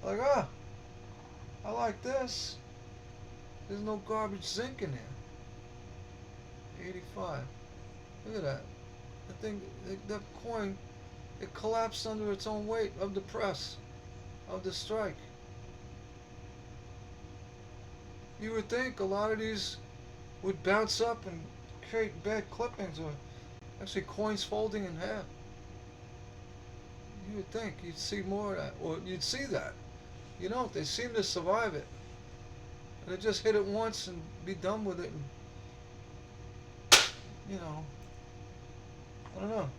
[SPEAKER 1] like, I like this. There's no garbage zinc in there. 85. Look at that. The thing, that coin, it collapsed under its own weight of the press, of the strike. You would think a lot of these would bounce up and create bad clippings, or actually coins folding in half. You would think you'd see more of that, or you'd see that. You don't. They seem to survive it. And they just hit it once and be done with it. And, I don't know.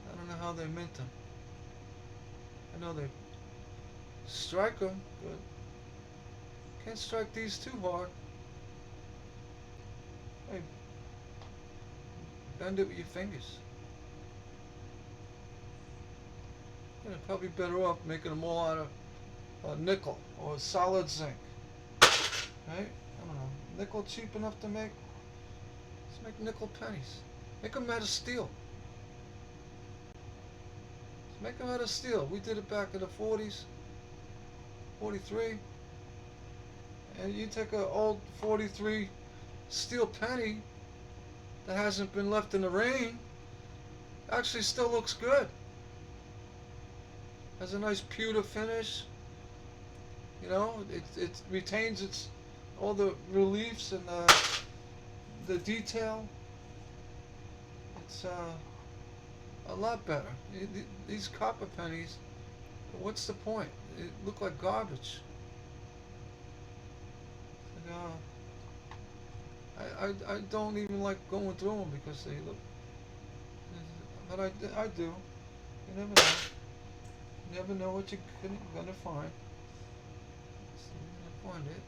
[SPEAKER 1] I don't know how they mint them. I know they strike them, but can't strike these too hard. Hey, bend it with your fingers. You're probably better off making them all out of nickel or solid zinc. Right? I don't know. Nickel cheap enough to make? Let's make nickel pennies. Make them out of steel. Let's make them out of steel. We did it back in the 40s, 43. And you take an old 43 steel penny that hasn't been left in the rain, actually still looks good. Has a nice pewter finish. You know, it retains its all the reliefs and the detail. It's a lot better. These copper pennies, what's the point? It look like garbage. You know, I don't even like going through them because they look. But I do. You never know. You never know what you're gonna find. So you're gonna find it.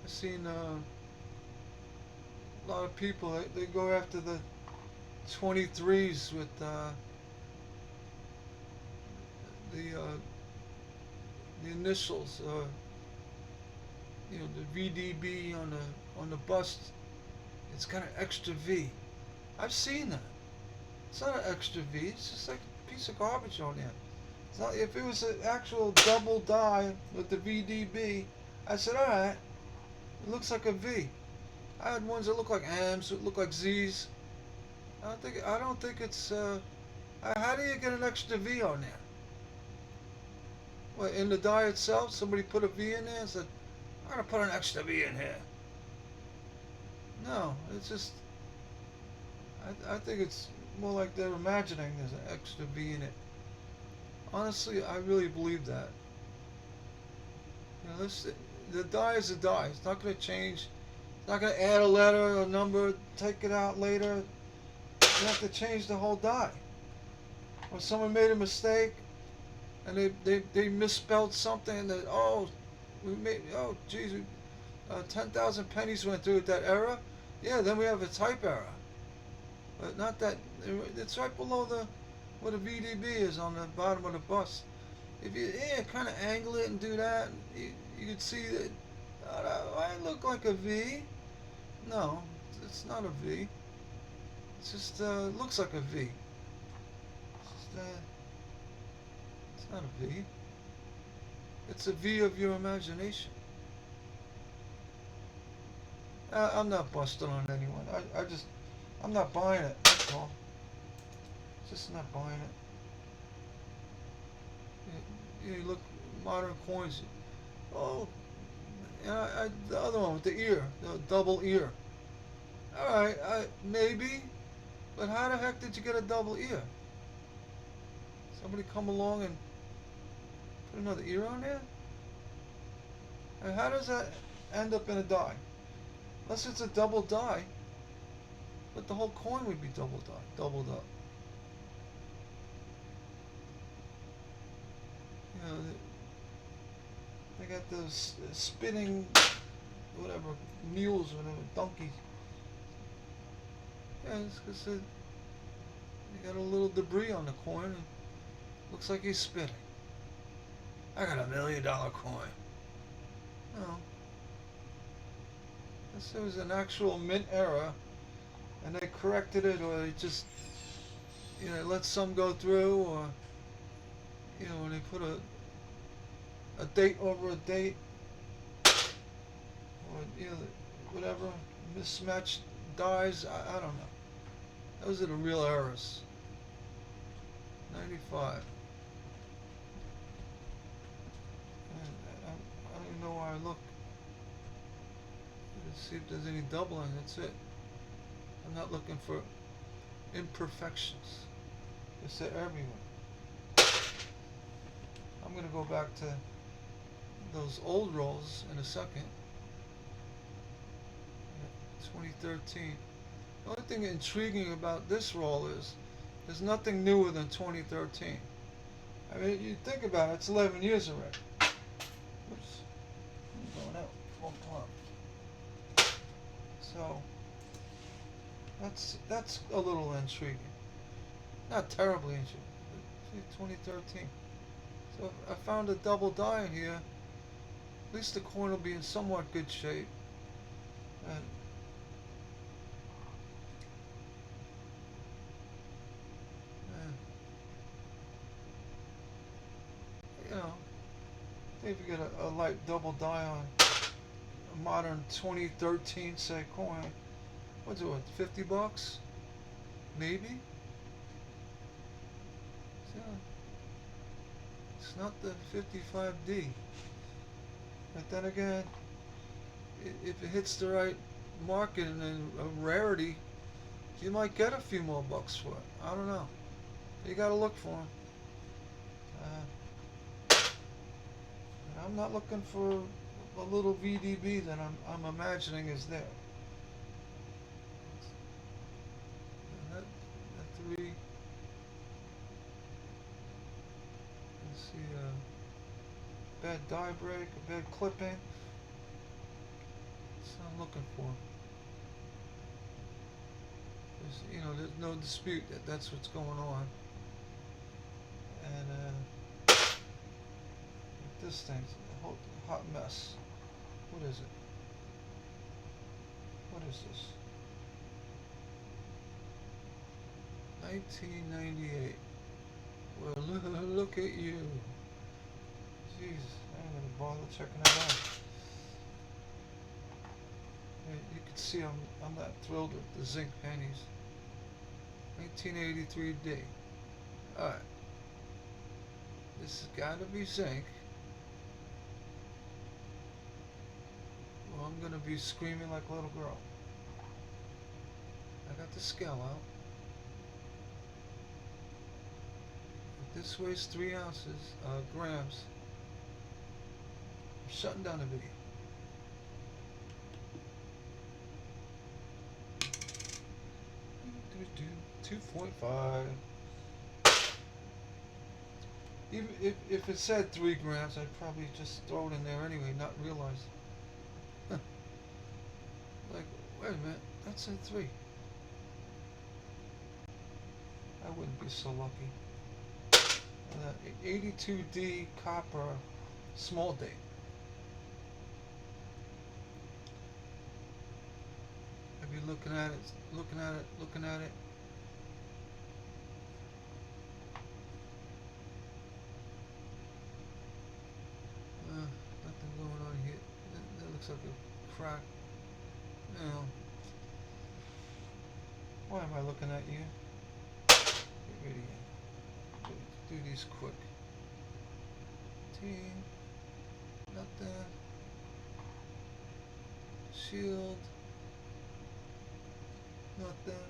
[SPEAKER 1] I've seen a lot of people. They go after the 23s with the uh, the initials. You know, the VDB on the bust. It's got an extra V. I've seen that. It's not an extra V. It's just like a piece of garbage on there. It's not, if it was an actual double die with the VDB, I said, all right, it looks like a V. I had ones that look like M's, that look like Z's. I don't think it's. How do you get an extra V on there? What, in the die itself, somebody put a V in there and said, I'm gonna put an extra V in here. No, it's just. I think it's more like they're imagining there's an extra V in it. Honestly, I really believe that. You know, the die is a die. It's not going to change. It's not going to add a letter or a number, take it out later. You have to change the whole die. Or someone made a mistake and they misspelled something that, oh geez, 10,000 pennies went through at that error. Yeah, then we have a type error. But not that. It's right below where the VDB is on the bottom of the bus. If you kind of angle it and do that, you could see that. I look like a V. No, it's not a V. It's just looks like a V. It's not a V. It's a V of your imagination. I'm not busting on anyone. I'm not buying it. That's all. Just not buying it. You look modern coins. Oh, the other one with the ear, the double ear. All right, maybe, but how the heck did you get a double ear? Somebody come along and put another ear on there? And how does that end up in a die? Unless it's a double die, but the whole coin would be doubled up. You know, they got those spinning, whatever, mules, whatever, donkeys. Yeah, it's because they got a little debris on the coin. And looks like he's spitting. I got $1 million coin. No. Unless there was an actual mint error, and they corrected it, or they just, let some go through, or, when they put a date over a date, or, whatever, mismatched dies, I don't know. Those are the real errors. 95. I don't even know why I look. Let's see if there's any doubling, that's it. I'm not looking for imperfections. They're everywhere. I'm going to go back to those old rolls in a second. 2013. The only thing intriguing about this roll is there's nothing newer than 2013. I mean, you think about it, it's 11 years already. Oops. I'm going out. Wrong palm. So, that's a little intriguing. Not terribly intriguing. But 2013. So if I found a double die in here, at least the coin will be in somewhat good shape. And See if we get a light double die on a modern 2013, say, coin. What's it worth? $50? Maybe? So, it's not the 55D. But then again, if it hits the right market and then a rarity, you might get a few more bucks for it. I don't know. You gotta look for them. I'm not looking for a little VDB that I'm imagining is there. That three. Let's see. Bad die break, a bad clipping. That's what I'm looking for. There's no dispute that that's what's going on. And this thing's a whole hot mess. What is it? What is this? 1998. Well, look at you. Jeez, I ain't gonna bother checking that out. You can see I'm not thrilled with the zinc pennies. 1983D. Alright. This has got to be zinc. Well, I'm gonna be screaming like a little girl. I got the scale out. This weighs 3 ounces, grams. I'm shutting down the video. Do 2.5. Even if it said 3 grams, I'd probably just throw it in there anyway, not realize. Like, wait a minute, that said 3. I wouldn't be so lucky. 82D copper small date. I'd be looking at it, looking at it, looking at it. Nothing going on here. That looks like a crack. Why am I looking at you? Get rid of you. Do these quick. Team. Nothing. Shield. Nothing.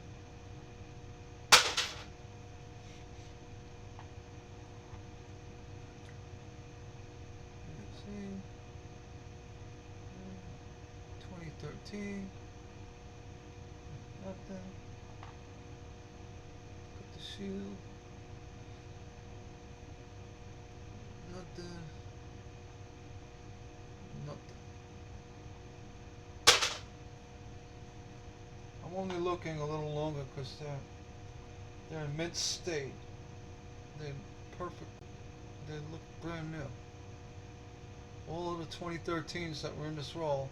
[SPEAKER 1] Let's see. 2013. Nothing. Got the shield. Nothing. Nothing. I'm only looking a little longer because they're in mint state. They're perfect. They look brand new. All of the 2013s that were in this roll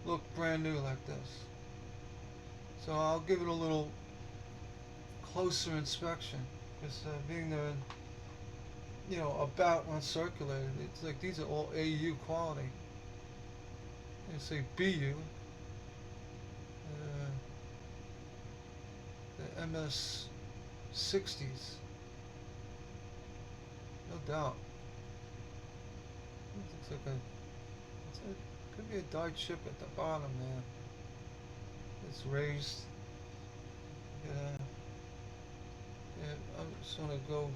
[SPEAKER 1] look brand new like this. So I'll give it a little closer inspection because being there, about when circulated, it's like these are all AU quality. You say BU. The MS 60s. No doubt. It looks like could be a dyed chip at the bottom there. It's raised. Yeah, I'm just gonna go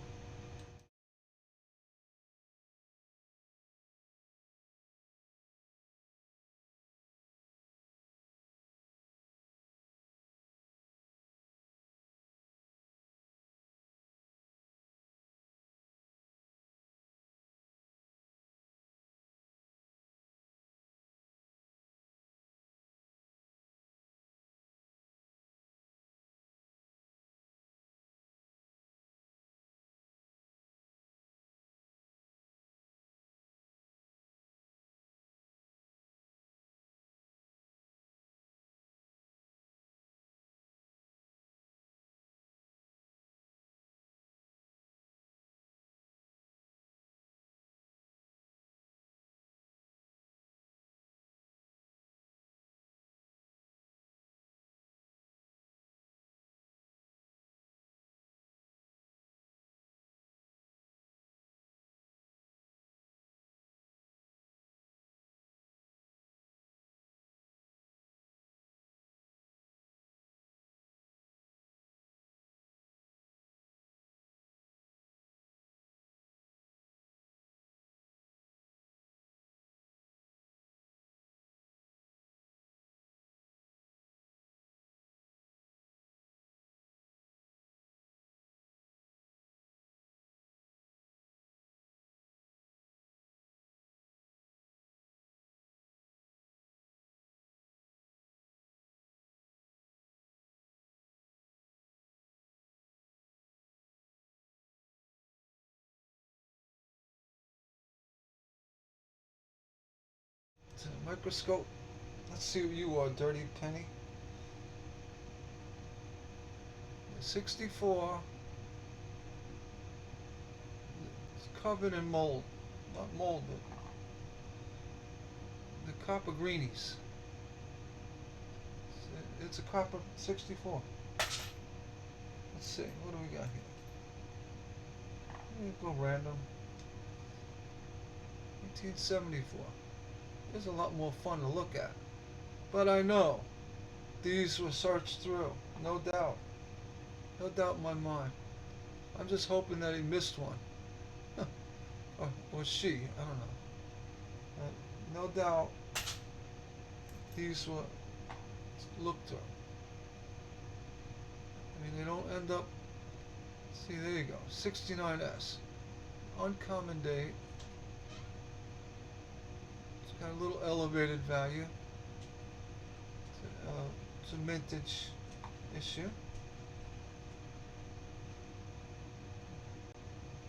[SPEAKER 1] microscope. Let's see who you are, dirty penny. 64. It's covered in mold. Not mold, but the copper greenies. It's a copper 64. Let's see, what do we got here? Go random. 1874. There's a lot more fun to look at. But I know these were searched through, no doubt. No doubt in my mind. I'm just hoping that he missed one. or she, I don't know. No doubt these were looked through. I mean, they don't end up. See, there you go. 69S. Uncommon date. It's got a little elevated value. It's a vintage issue.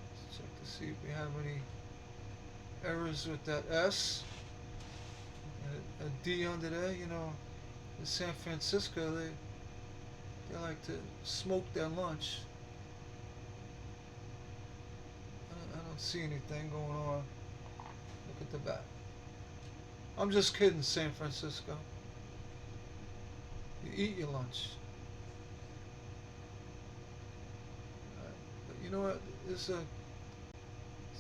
[SPEAKER 1] Let's check to see if we have any errors with that S. And a D under there. You know, in San Francisco, they like to smoke their lunch. I don't see anything going on. Look at the back. I'm just kidding, San Francisco. You eat your lunch. But you know what? It's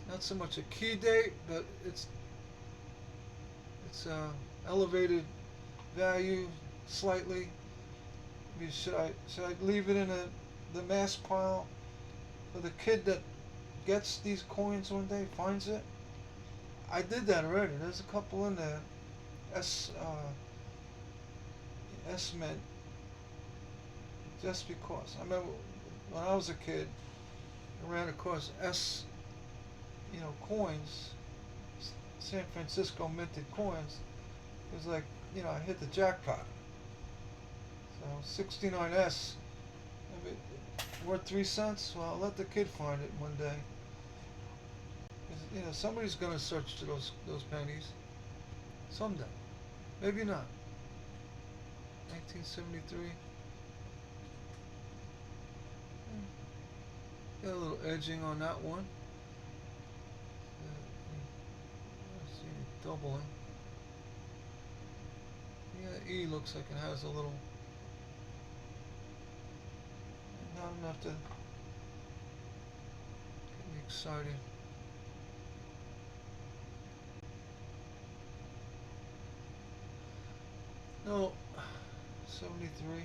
[SPEAKER 1] not so much a key date, but it's elevated value slightly. I mean, should I leave it in the mass pile for the kid that gets these coins one day, finds it? I did that already. There's a couple in there. S Mint. Just because. I remember when I was a kid, I ran across coins, San Francisco minted coins. It was like, I hit the jackpot. So 69S, worth 3 cents. Well, I'll let the kid find it one day. Somebody's gonna search to those pennies someday. Maybe not. 1973. Got a little edging on that one. Let's see, doubling. Yeah, E looks like it has a little. Not enough to get me excited. No, 73.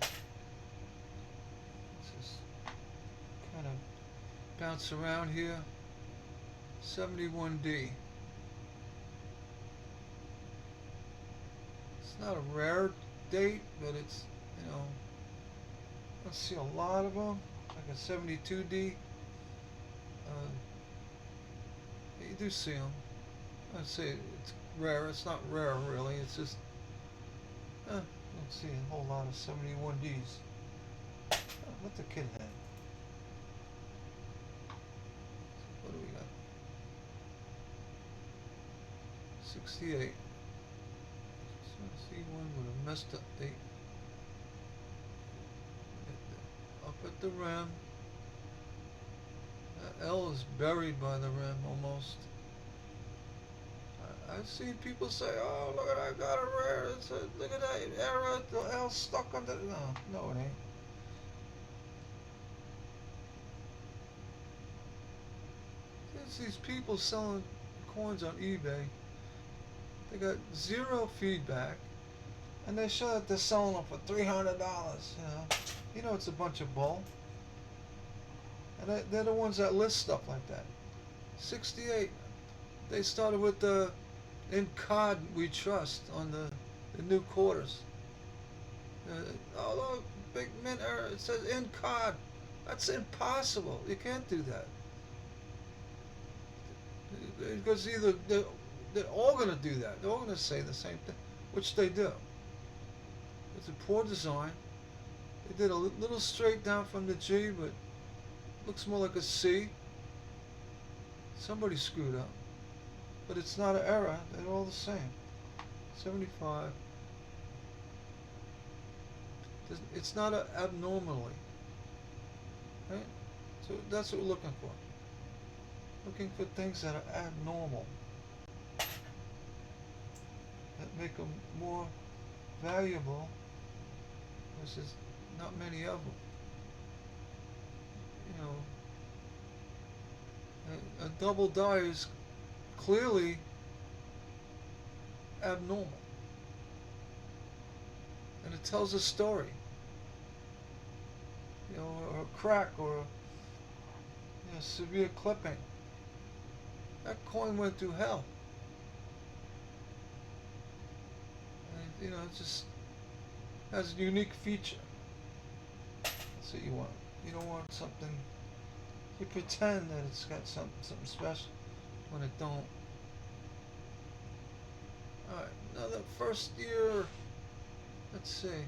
[SPEAKER 1] Let's just kind of bounce around here. 71D. It's not a rare date, but it's, let's see a lot of them. Like a 72D. You do see them. I'd say it's rare. It's not rare really. It's just I don't see a whole lot of 71Ds. What the kid had? What do we got? 68. See one with a messed up date. Up at the rim. That L is buried by the rim almost. I've seen people say, "Oh, look at that, I got a rare. Look at that error. The L stuck under." No, it ain't. There's these people selling coins on eBay. They got zero feedback, and they show that they're selling them for $300. You know it's a bunch of bull. And they're the ones that list stuff like that. 68. They started with the "In COD we trust" on the new quarters. Oh look, big mint error. It says "In COD." That's impossible. You can't do that. Because either they're all going to do that. They're all going to say the same thing, which they do. It's a poor design. They did a little straight down from the G, but looks more like a C. Somebody screwed up. but it's not an error. They're all the same. 75. It's not a abnormally, right? So that's what we're looking for. Looking for things that are abnormal, that make them more valuable, because there's not many of them. You know, a double die is clearly abnormal, and it tells a story. You know, or a crack, or a severe clipping. That coin went through hell. And, you know, it just has a unique feature. That's what you want. You don't want something. You pretend that it's got something special when it don't. Alright, now that first year, let's see.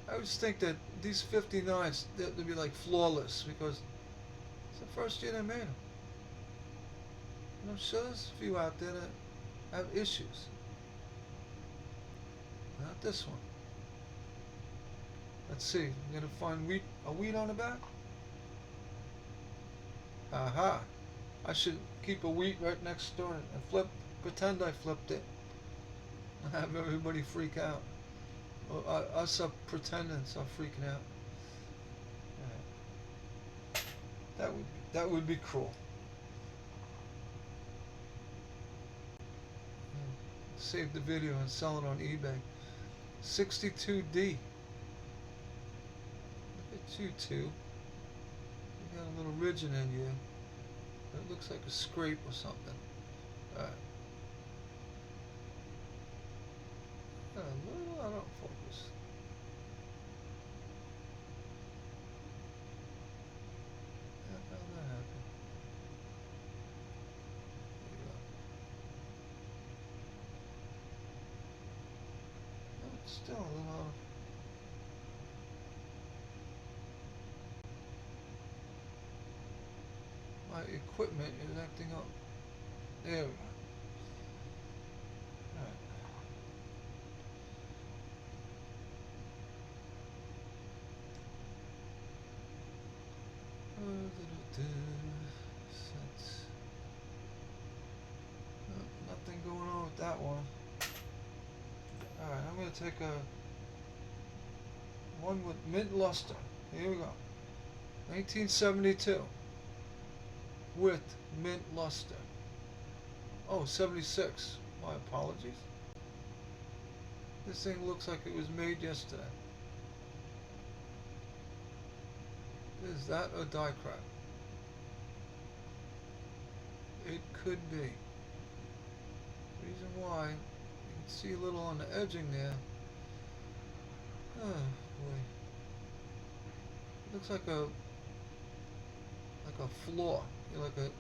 [SPEAKER 1] I always think that these 59s, they'd be like flawless, because it's the first year they made them. And I'm sure there's a few out there that have issues. Not this one. Let's see. I'm gonna find a wheat on the back. Aha! I should keep a wheat right next door and pretend I flipped it, and have everybody freak out. Or us are pretending, start freaking out. Yeah. That would be cruel. Save the video and sell it on eBay. 62D. Look at you two. You got a little ridge in you. It looks like a scrape or something. Alright. A little out of focus. How did that happen? There you go. Oh, it's still a little out of. My equipment is acting up. There we go. Alright. Nothing going on with that one. Alright, I'm going to take one with mint luster. Here we go. 1972. With mint luster. Oh, 76. My apologies. This thing looks like it was made yesterday. Is that a die crack? It could be. Reason why, you can see a little on the edging there. Oh boy. Looks like a flaw. It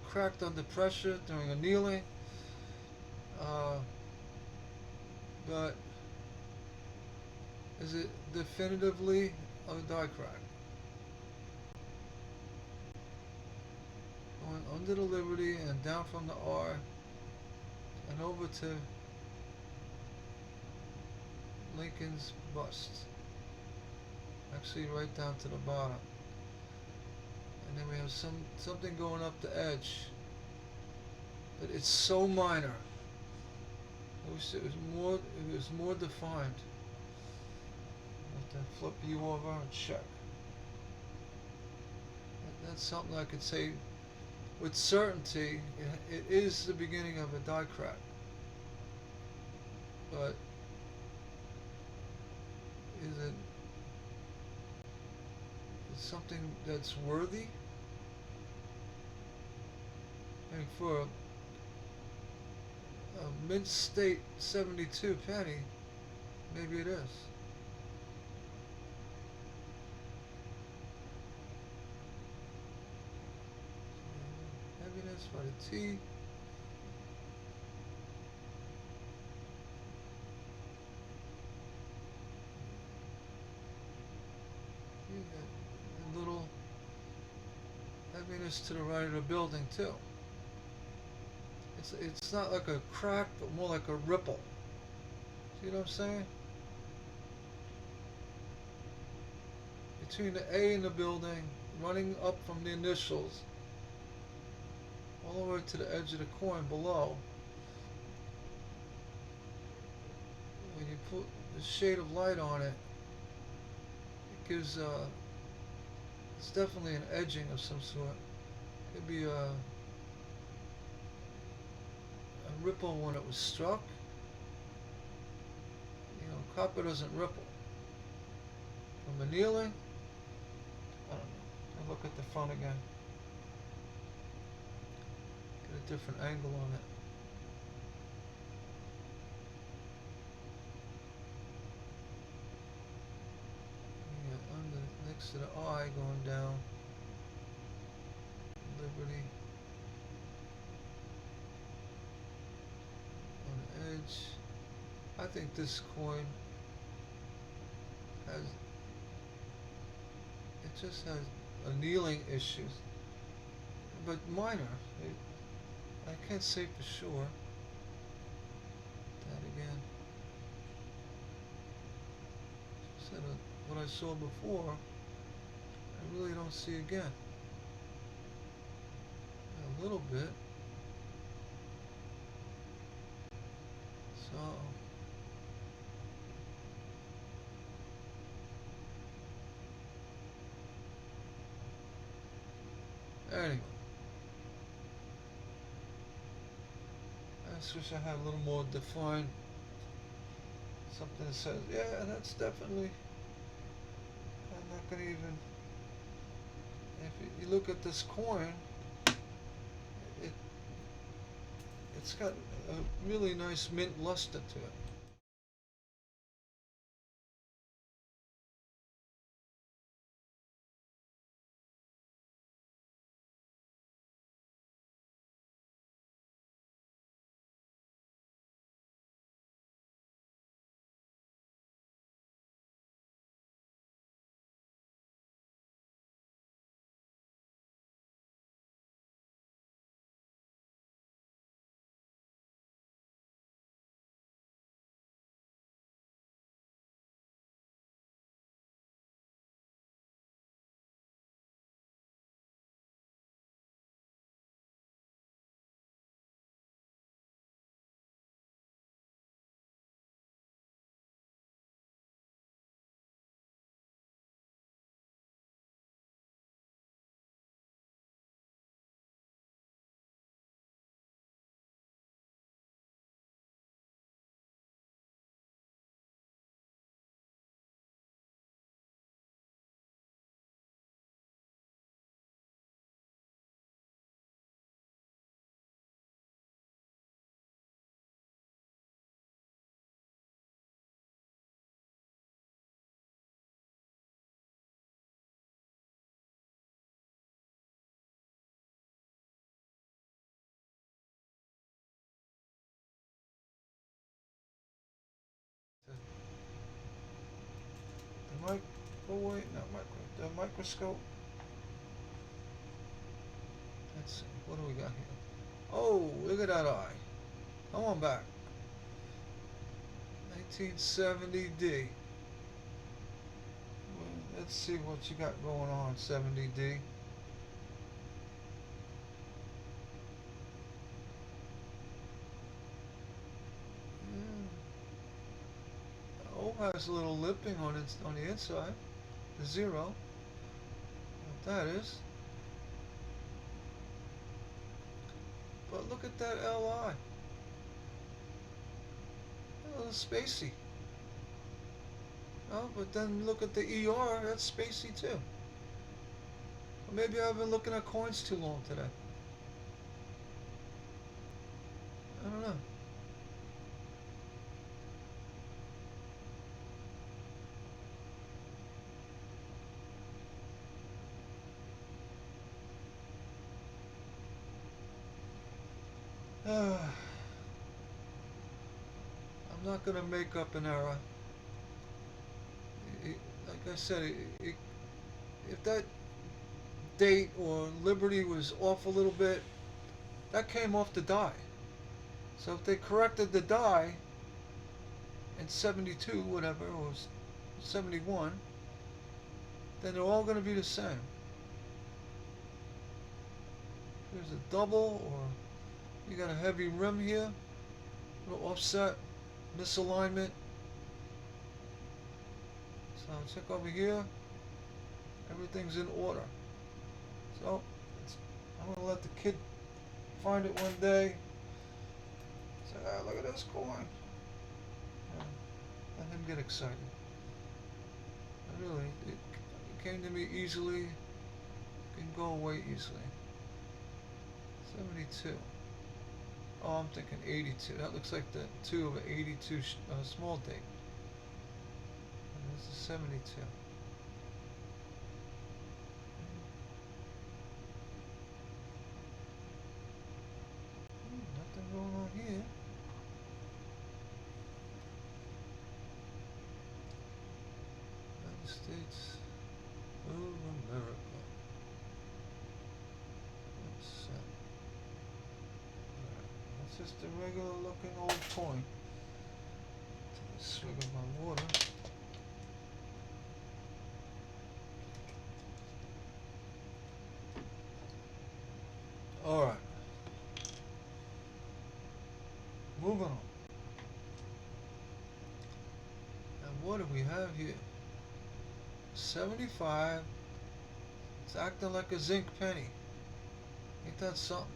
[SPEAKER 1] cracked under pressure during annealing. But is it definitively a die crack? Going under the Liberty and down from the R and over to Lincoln's bust. Actually right down to the bottom. And then we have something going up the edge. But it's so minor. I wish it was more defined. I'll have to flip you over and check. That's something I could say with certainty. It is the beginning of a die crack. But is it something that's worthy? I mean, for a mint state 72 penny, maybe it is. Heaviness by the T. A little heaviness to the right of the building too. It's not like a crack, but more like a ripple. See what I'm saying? Between the A and the building, running up from the initials all the way to the edge of the coin below. When you put the shade of light on it, it gives it's definitely an edging of some sort. Could be a ripple when it was struck. You know, copper doesn't ripple. From annealing, I don't know. I'll look at the front again. Get a different angle on it. Yeah, under next to the eye going down. Liberty on the edge. I think this coin has just has annealing issues, but minor. I can't say for sure. That again. Instead of what I saw before, I really don't see again. A little bit. So anyway, I just wish I had a little more defined. Something that says, yeah, that's definitely. I'm not gonna even. If you look at this coin, it it's got a really nice mint luster to it. The mic, oh wait, not micro, the microscope. Let's see, what do we got here? Oh, look at that eye. Come on back. 1970D. Well, let's see what you got going on, 70D. O has a little lipping on it on the inside. The zero. What that is. But look at that LI. A little spacey. Oh, but then look at the ER. That's spacey too. Or maybe I've been looking at coins too long today. I don't know. I'm not going to make up an error. Like I said, if that date or Liberty was off a little bit, that came off the die. So if they corrected the die in 72, whatever, or 71, then they're all going to be the same. Here's a double, or you got a heavy rim here, a little offset, misalignment. So check over here, everything's in order. So I'm going to let the kid find it one day. Say, ah, look at this coin. Let him get excited. Really, it came to me easily, it can go away easily. 72. Oh, I'm thinking 82. That looks like the 2 of an 82 small date. And this is 72. Nothing going on here. United States of America. That's just a regular looking old coin. Take a swig of my water. Alright. Moving on. And what do we have here? 75. It's acting like a zinc penny. Ain't that something?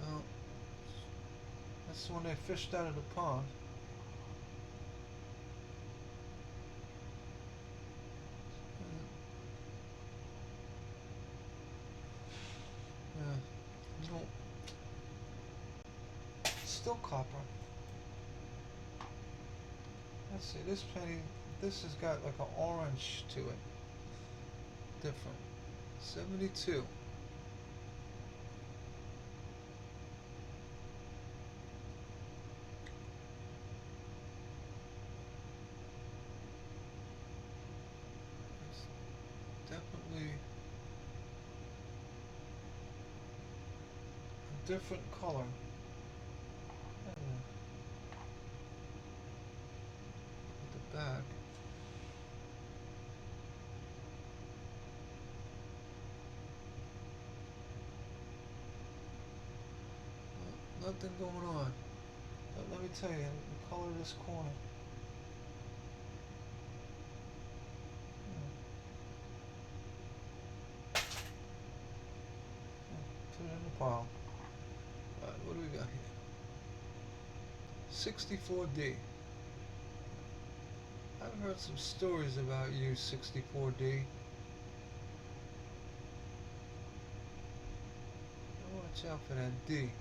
[SPEAKER 1] Well, that's when they fished out of the pond. Yeah. No. Still copper. Let's see, this penny, this has got like an orange to it. Different. 72. It's definitely a different color. At the back. Nothing going on. But let me tell you, the color of this corner. Put it in the pile. Alright, what do we got here? 64D. I've heard some stories about you, 64D. Watch out for that D.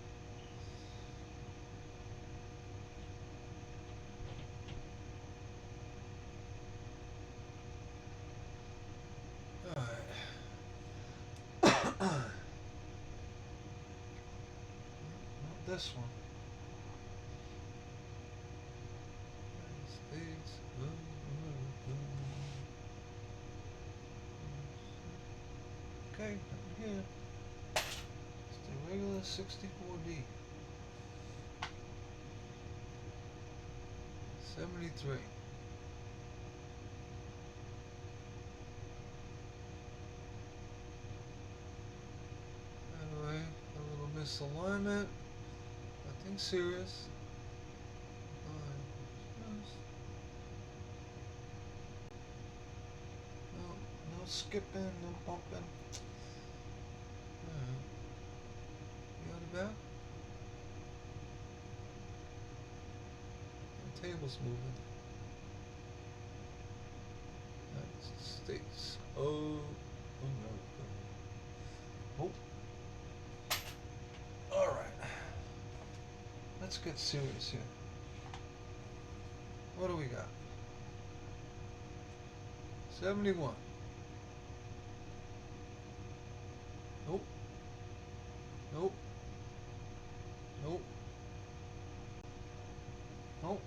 [SPEAKER 1] Not this one. States of America. Okay, here. It's the regular 64D. 73. Anyway, a little misalignment. Nothing serious. No skipping, no bumping. Alright. You on the back? The table's moving. United States of America. Oh. Alright. Let's get serious here. What do we got? 71. Nope. Nope. Nope. Nope.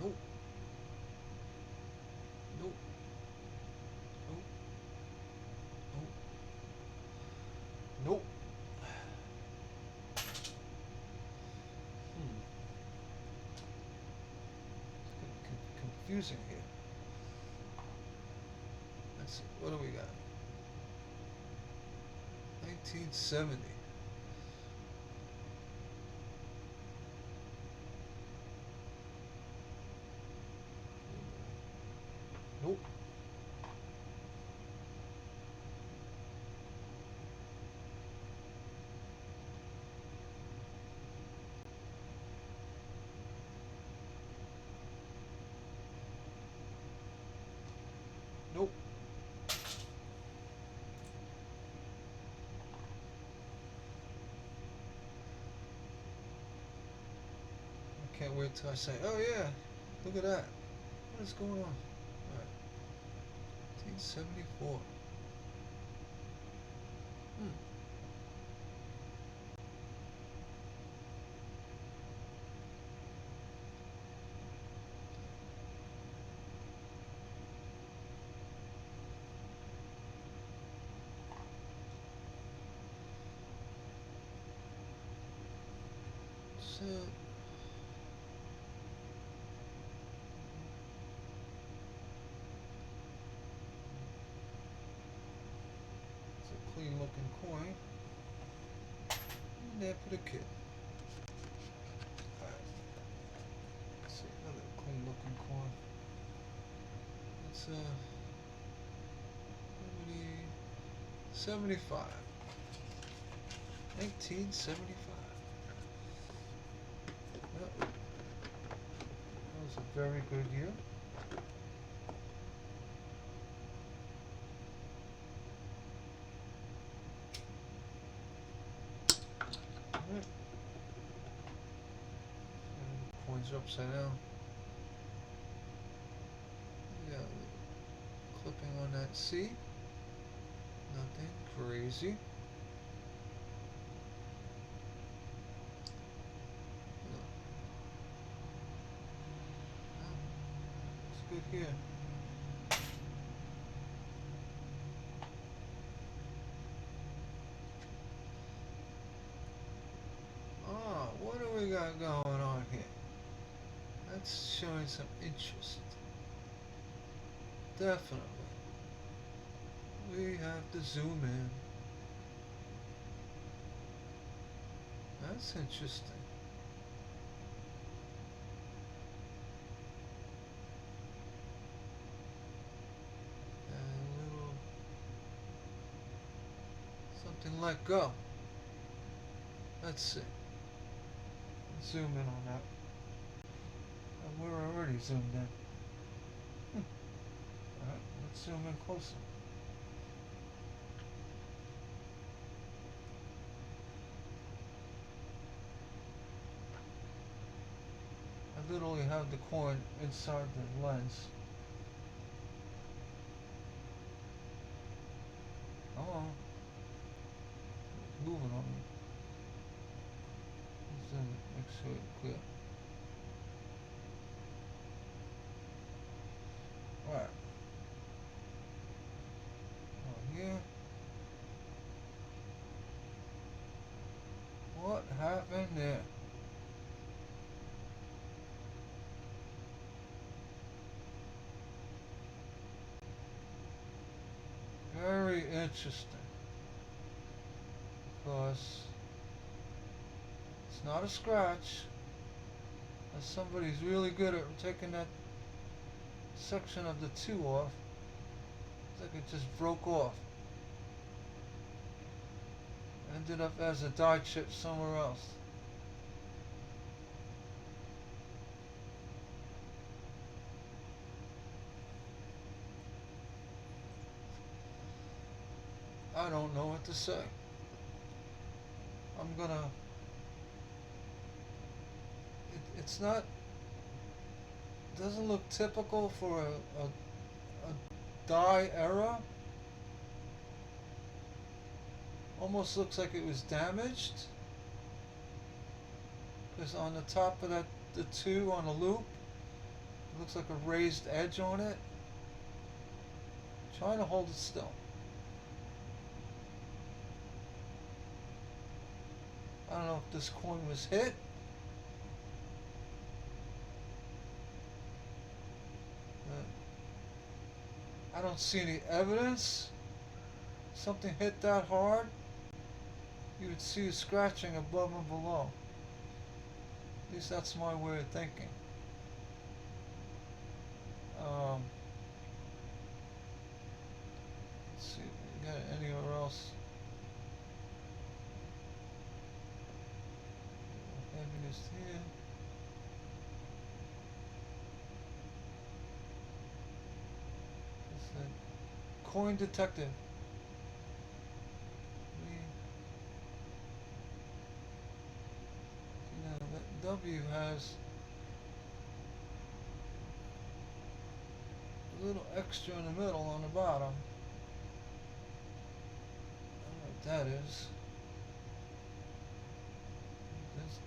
[SPEAKER 1] Nope. Nope. Nope. confusing here. Let's see, what do we got? 1970. Nope. Nope. I can't wait till I say, oh yeah, look at that. What is going on? Alright. 1974. Hmm. So, it's a clean looking coin. And there for the kid. Alright. Let's see, another clean looking coin. It's 75. 1975. Yep. That was a very good year. Alright. Coins are upside down. Yeah, clipping on that C. Nothing crazy. It's good here. Ah, what do we got going on here? That's showing some interest. Definitely. We have to zoom in. That's interesting. And a little something let go. Let's see. Zoom in on that. And we're already zoomed in. Alright, let's zoom in closer. I literally have the coin inside the lens. Oh, it's moving on me. Let's make sure it's clear. Alright. Oh, here. What happened there? Very interesting. Because it's not a scratch. Unless somebody's really good at taking that section of the 2 off. It's like it just broke off. Ended up as a die chip somewhere else. I don't know what to say. I'm gonna... it's not... doesn't look typical for a die era. Almost looks like it was damaged. Because on the top of that, the 2 on the loop, it looks like a raised edge on it. Trying to hold it still. I don't know if this coin was hit. I don't see any evidence. Something hit that hard, you would see a scratching above and below. At least that's my way of thinking. Um, let's see if we got it anywhere else. Heaviness here. It's a coin detective. Now that W has a little extra in the middle on the bottom. I don't know what that is.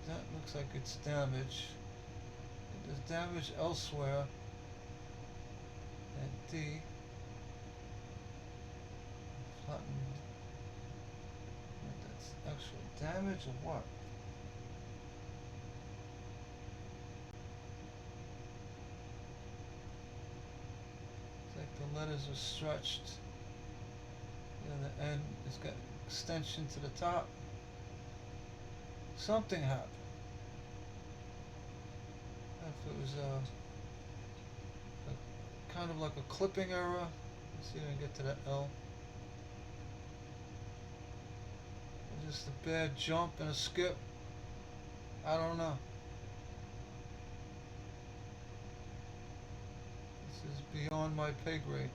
[SPEAKER 1] That looks like it's damage. There's damage elsewhere. And D. Flattened. That's actual damage or what? It's like the letters are stretched. The end has got extension to the top. Something happened. If it was a kind of like a clipping error. Let's see if I can get to that L. Or just a bad jump and a skip. I don't know. This is beyond my pay grade.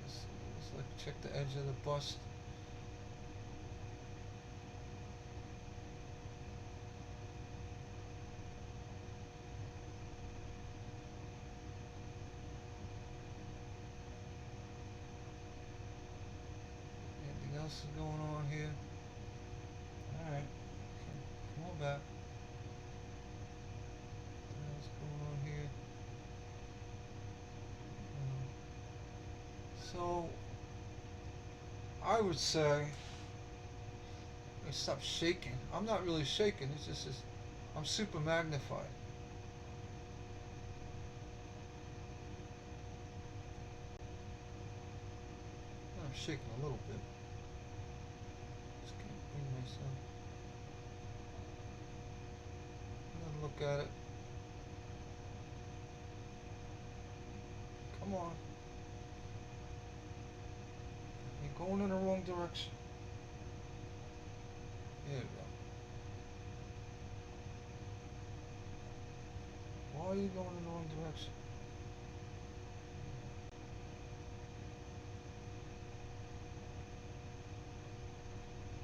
[SPEAKER 1] Let's like check the edge of the bust. Anything else is going on here? Alright. Come on back. What else going on here? So I would say I stop shaking. I'm not really shaking. It's just I'm super magnified. I'm shaking a little bit. Just can't bring myself. I'm gonna look at it. Come on. You're going in the wrong direction. There you go. Why are you going in the wrong direction?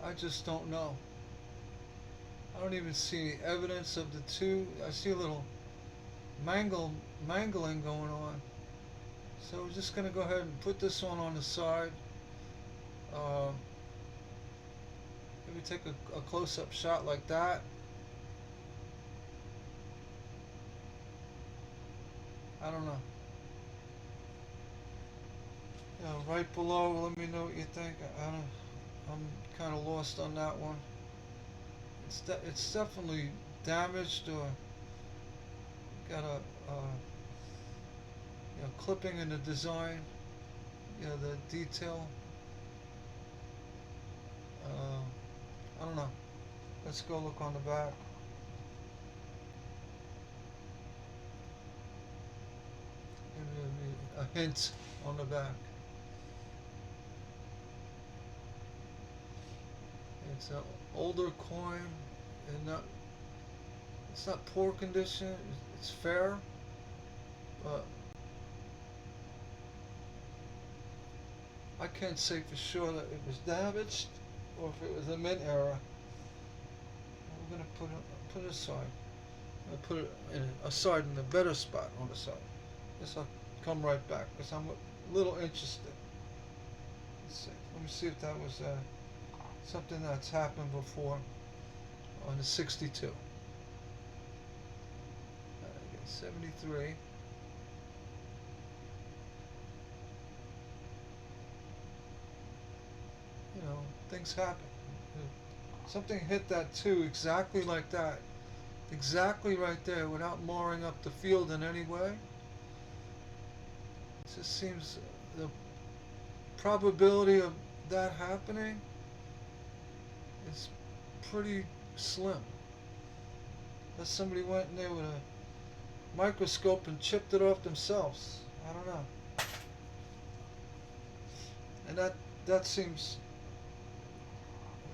[SPEAKER 1] I just don't know. I don't even see any evidence of the two. I see a little mangling going on. So we're just gonna go ahead and put this one on the side. Uh, maybe take a close-up shot like that. I don't know. Right below. Let me know what you think. I don't. I'm kind of lost on that one. It's definitely damaged or got a clipping in the design. The detail. I don't know. Let's go look on the back. Maybe a hint on the back. It's an older coin, and it's not poor condition. It's fair, but I can't say for sure that it was damaged or if it was a mint error. We're gonna put it aside. I'll put it aside in a better spot on the side. Guess I'll come right back because I'm a little interested. Let's see. Let me see if that was something that's happened before on the 62. 73. Things happen. Something hit that too, exactly like that. Exactly right there without marring up the field in any way. just seems the probability of that happening is pretty slim. Unless somebody went in there with a microscope and chipped it off themselves. I don't know. And that seems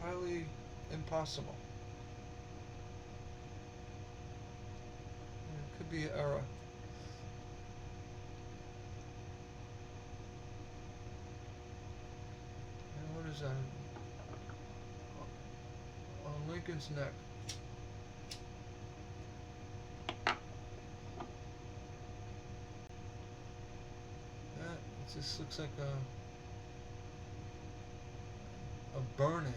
[SPEAKER 1] highly impossible. It could be an error. And what is that? On Lincoln's neck. That it just looks like a burn in.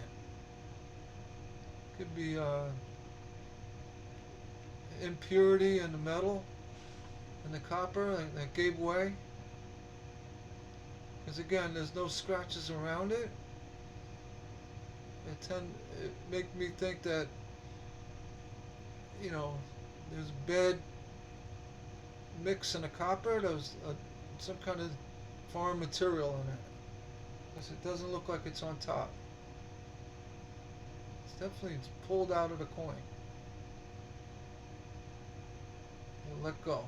[SPEAKER 1] Could be impurity in the metal, in the copper that gave way. Because again, there's no scratches around it. It make me think that, you know, there's bad mix in the copper. There's some kind of foreign material in it. Because it doesn't look like it's on top. It's pulled out of the coin. And let go.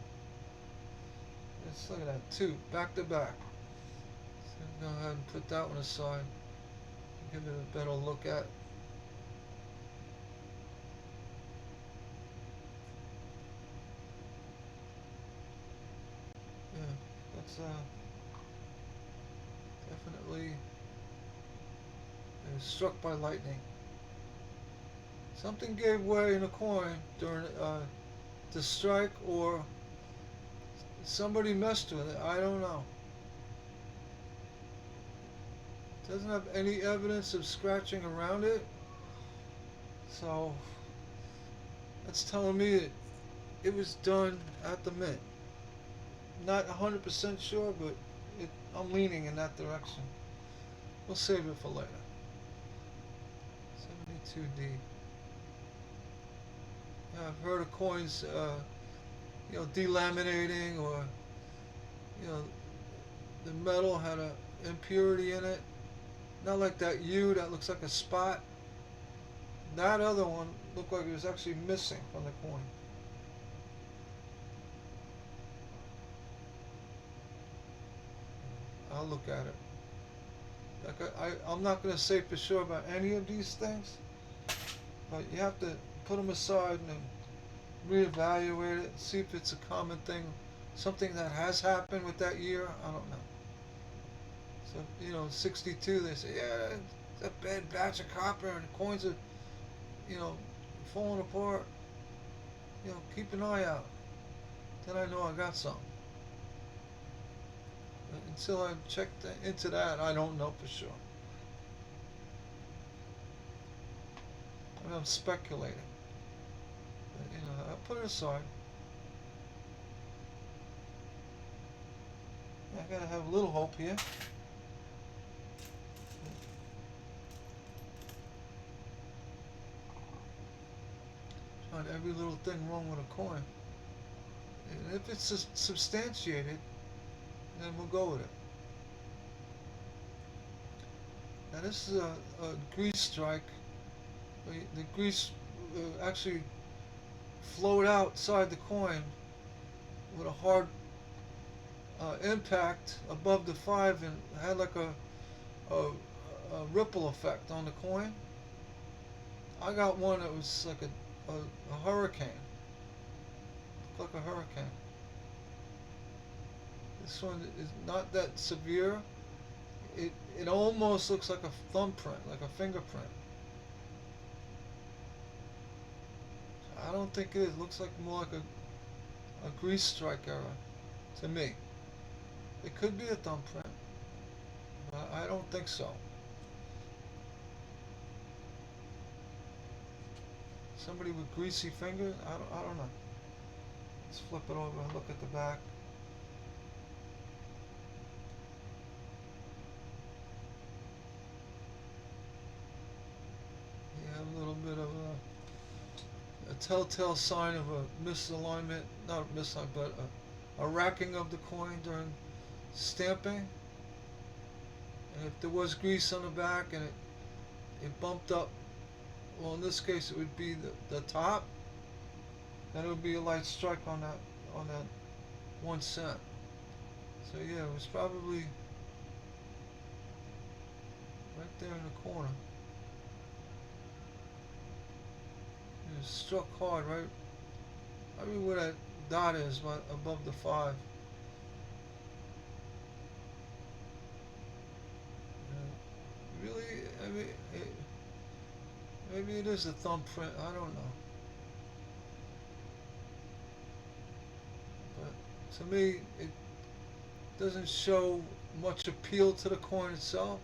[SPEAKER 1] Let's look at that. Two, back to back. So go ahead and put that one aside. Give it a better look at. Yeah, that's definitely struck by lightning. Something gave way in a coin during the strike, or somebody messed with it. I don't know. Doesn't have any evidence of scratching around it, so that's telling me that it was done at the mint. Not 100% sure, but I'm leaning in that direction. We'll save it for later. 72D. Yeah, I've heard of coins, delaminating, or the metal had a impurity in it. Not like that U that looks like a spot. That other one looked like it was actually missing from the coin. I'll look at it. Like I'm not going to say for sure about any of these things, but you have to put them aside and reevaluate it, see if it's a common thing, something that has happened with that year. I don't know. So, 62, they say, yeah, it's a bad batch of copper and the coins are, falling apart. Keep an eye out. Then I know I got some. But until I check into that, I don't know for sure. I'm speculating. But, I'll put it aside. I gotta have a little hope here. Find every little thing wrong with a coin. And if it's substantiated, then we'll go with it. Now this is a grease strike. The grease actually flowed outside the coin with a hard impact above the 5 and had like a ripple effect on the coin. I got one that was like a hurricane. Looked like a hurricane. This one is not that severe. It almost looks like a thumbprint, like a fingerprint. I don't think it is. It looks like more like a grease strike error to me. It could be a thumbprint, but I don't think so. Somebody with greasy fingers? I don't know. Let's flip it over and look at the back. You have a little bit of a telltale sign of a misalignment, not a misalignment, but a racking of the coin during stamping, and if there was grease on the back and it bumped up, well, in this case it would be the top, then it would be a light strike on that 1 cent. So yeah, it was probably right there in the corner. It was struck hard, right? I mean, where that dot is, right above the 5. Really, I mean, maybe it is a thumbprint. I don't know. But to me, it doesn't show much appeal to the coin itself,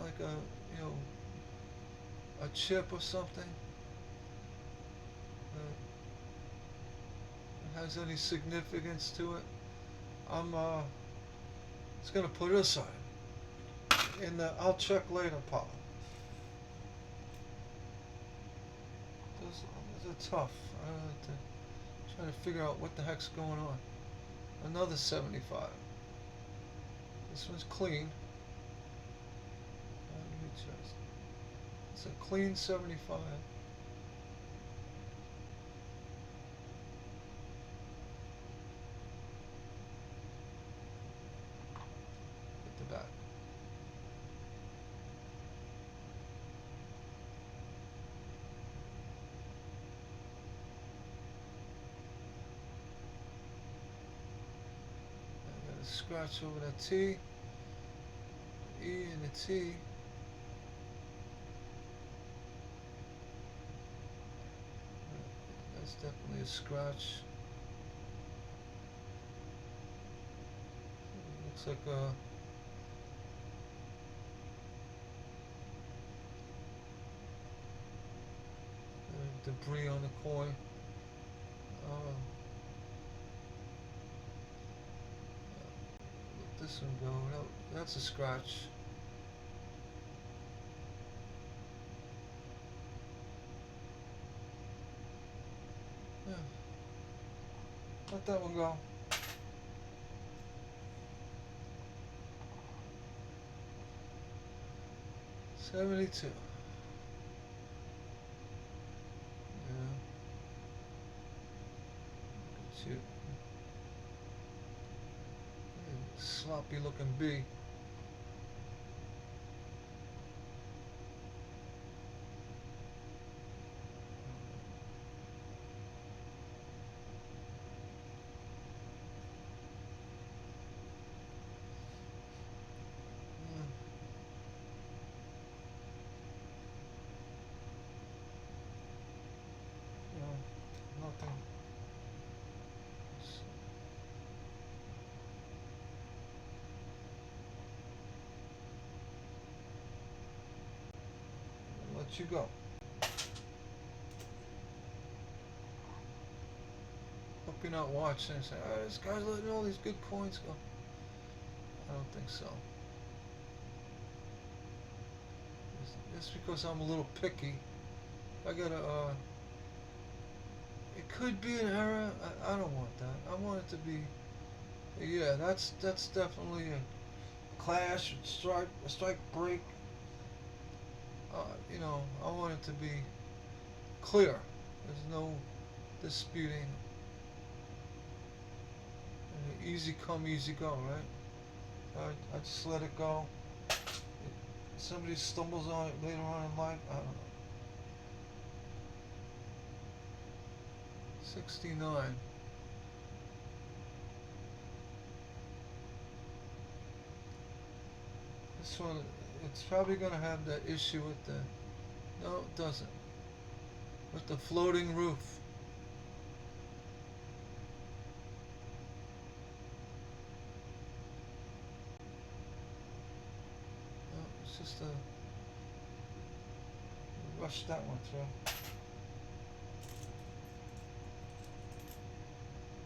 [SPEAKER 1] like a chip or something. It has any significance to it. I'm just gonna put it aside, and I'll check later, Paul. Those are tough. I don't have to try to figure out what the heck's going on. Another 75. This one's clean. Let me just. It's a clean 75. At the back. I got a scratch over that T. E and the T. That's definitely a scratch. Looks like debris on the coin. Let this one go. No, that's a scratch. Yeah. Let that one go. $72. Yeah. Look at you. Sloppy looking B. Nothing. I'll let you go. Hope you're not watching and saying, oh, this guy's letting all these good coins go. I don't think so. It's because I'm a little picky. I gotta, it could be an error. I don't want that. I want it to be, yeah, that's definitely a clash, a strike break. I want it to be clear. There's no disputing. Easy come, easy go, right? I just let it go. If somebody stumbles on it later on in life, I don't know. 69. This one, it's probably going to have that issue with the, no, it doesn't, with the floating roof. No, it's just rush that one through. Let's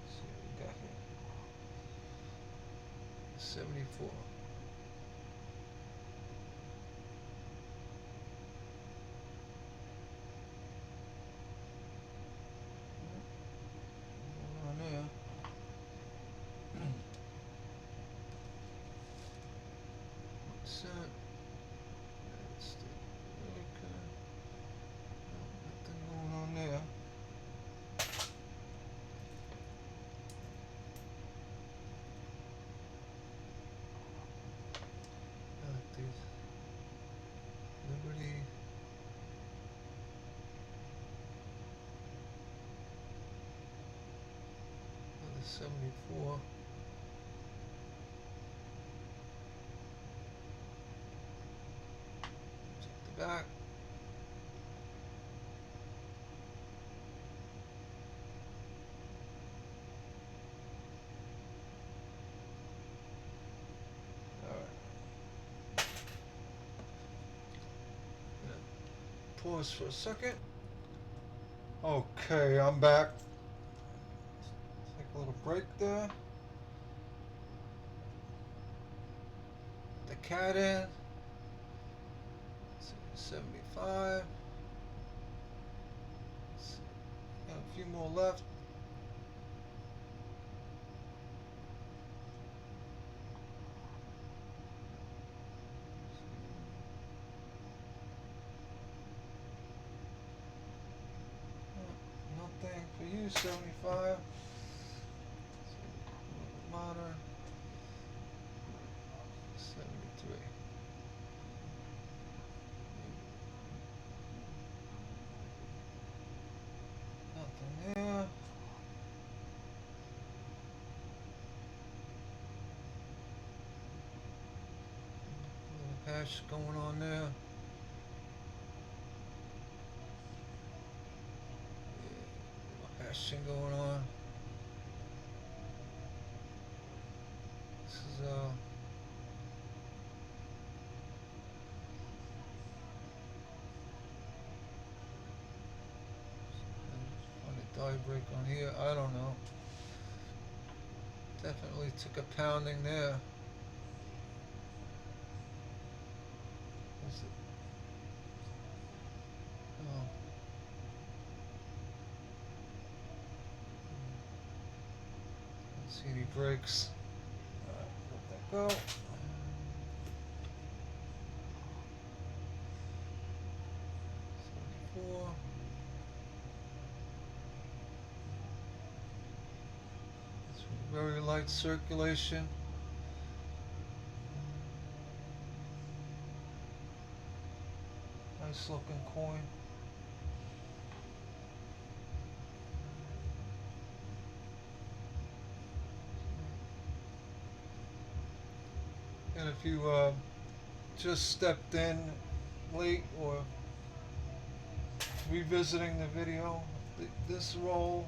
[SPEAKER 1] see what we got here. 74. On there. 74. Check the back. Pause for a second. Okay, I'm back. Take a little break there. The cat in. 75. Got a few more left. Nothing for you, 75. Modern. 73. Nothing there. Little hash going on there. Yeah, little hashing going on. This is funny die break on here. I don't know. Definitely took a pounding there. Oh. Don't see any breaks. Alright, let that go. It's very light circulation. Nice looking coin. And if you just stepped in late or revisiting the video, this roll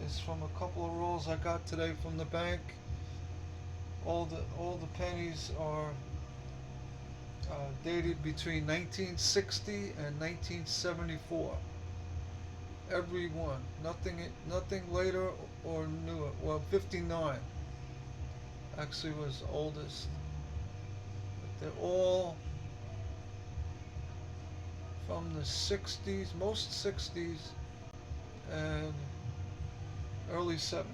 [SPEAKER 1] is from a couple of rolls I got today from the bank. All the pennies are dated between 1960 and 1974. Every one, nothing later or newer. Well, 59 actually was oldest. But they're all from the 60s, most 60s, and early 70s,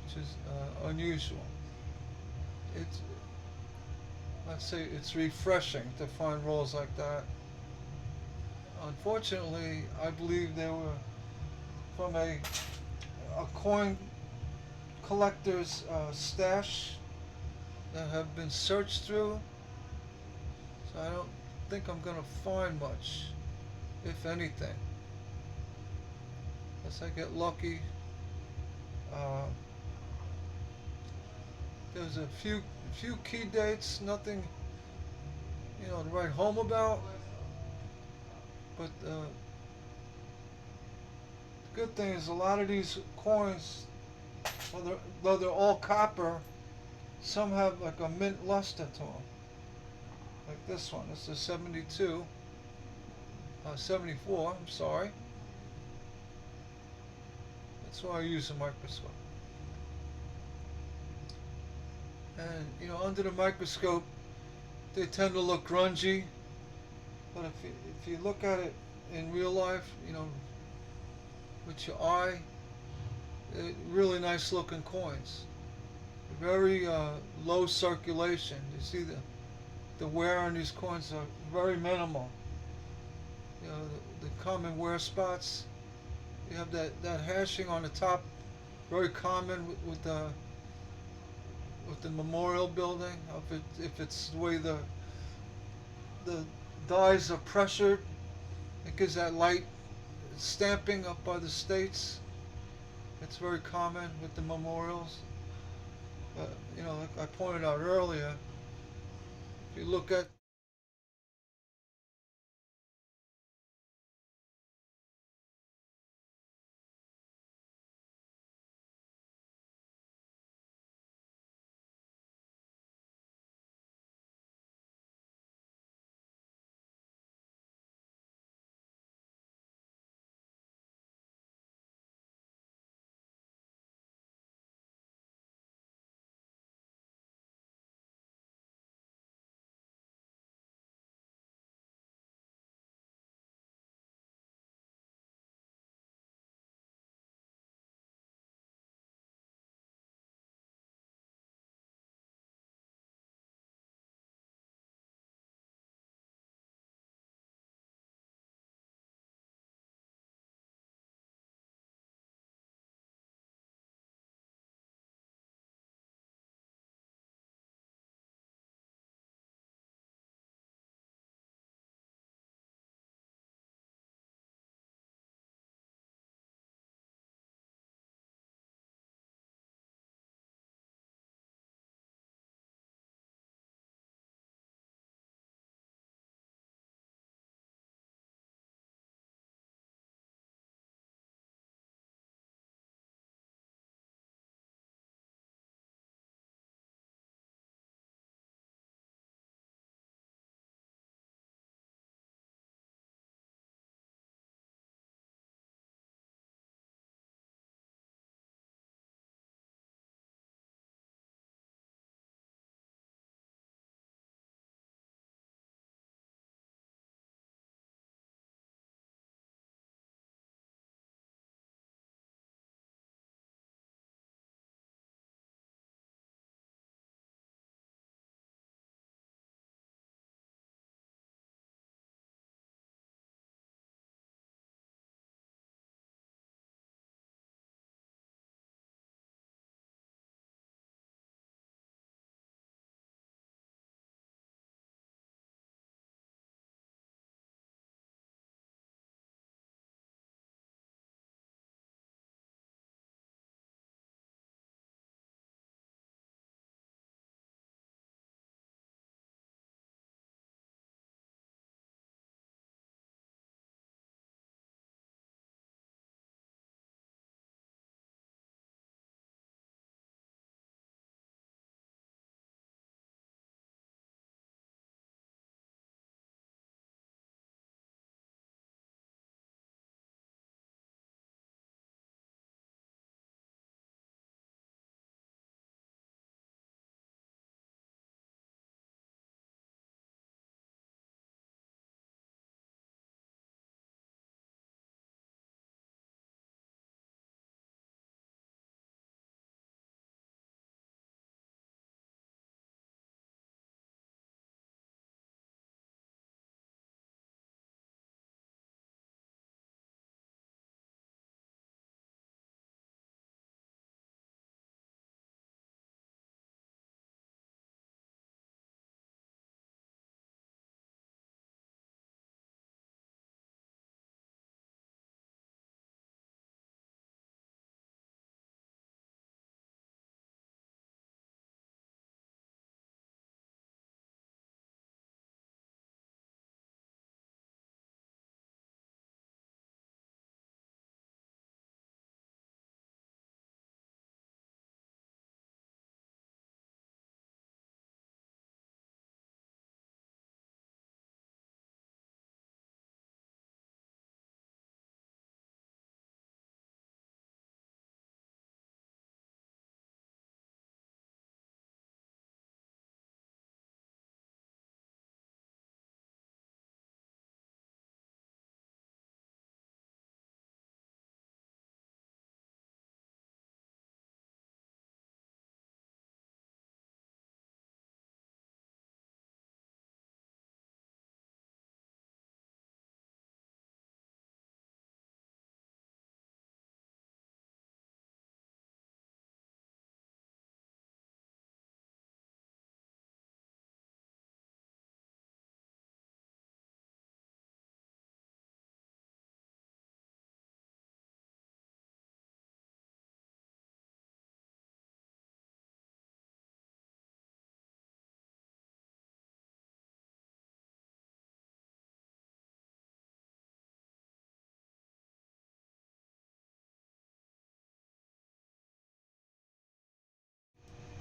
[SPEAKER 1] which is unusual. It's, let's say it's refreshing to find rolls like that. Unfortunately, I believe they were from a coin collector's stash that have been searched through, so I don't think I'm gonna find much, if anything, unless I get lucky. There's a few key dates, nothing, to write home about. But the good thing is a lot of these coins, though they're all copper, some have like a mint luster to them. Like this one, this is 72, 74, I'm sorry. That's why I use a microscope. And under the microscope, they tend to look grungy. But if you look at it in real life, with your eye, really nice looking coins. Very low circulation. You see the wear on these coins are very minimal. The common wear spots. You have that hashing on the top, very common with the memorial building. If it's the way the dies are pressured, it gives that light stamping up by the states. It's very common with the memorials. Like I pointed out earlier, if you look at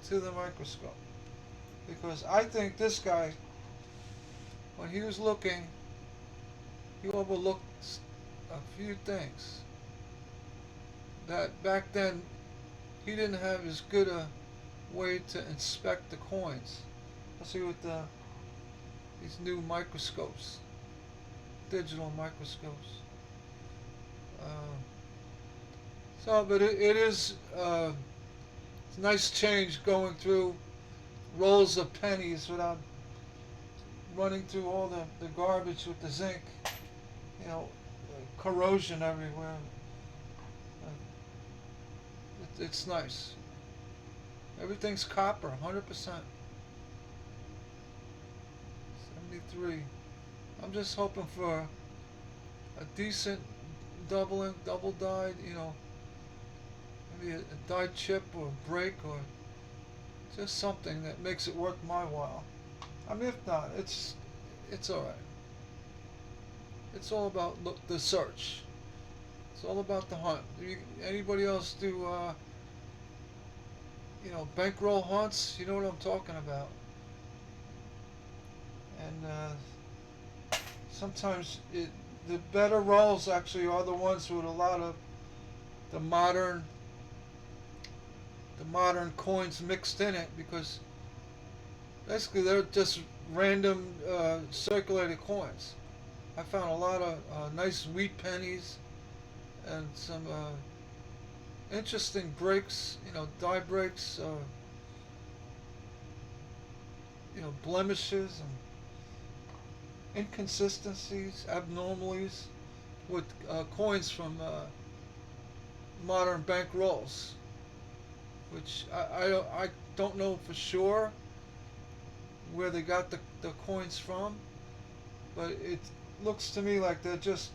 [SPEAKER 1] to the microscope, because I think this guy, when he was looking, he overlooked a few things that back then he didn't have as good a way to inspect the coins. Let's see with these new microscopes, digital microscopes. Uh, but it is it's a nice change going through rolls of pennies without running through all the garbage with the zinc. You know, corrosion everywhere. It's nice. Everything's copper, 100%. 73. I'm just hoping for a decent double dyed, maybe a dyed chip or a break or just something that makes it worth my while. I mean, if not, it's all right. It's all about the search. It's all about the hunt. Anybody else do bankroll hunts? You know what I'm talking about. And sometimes the better rolls actually are the ones with a lot of the modern coins mixed in it, because basically they're just random circulated coins. I found a lot of nice wheat pennies and some interesting breaks, die breaks, blemishes and inconsistencies, abnormalities with coins from modern bank rolls, which I don't know for sure where they got the coins from, but it looks to me like they're just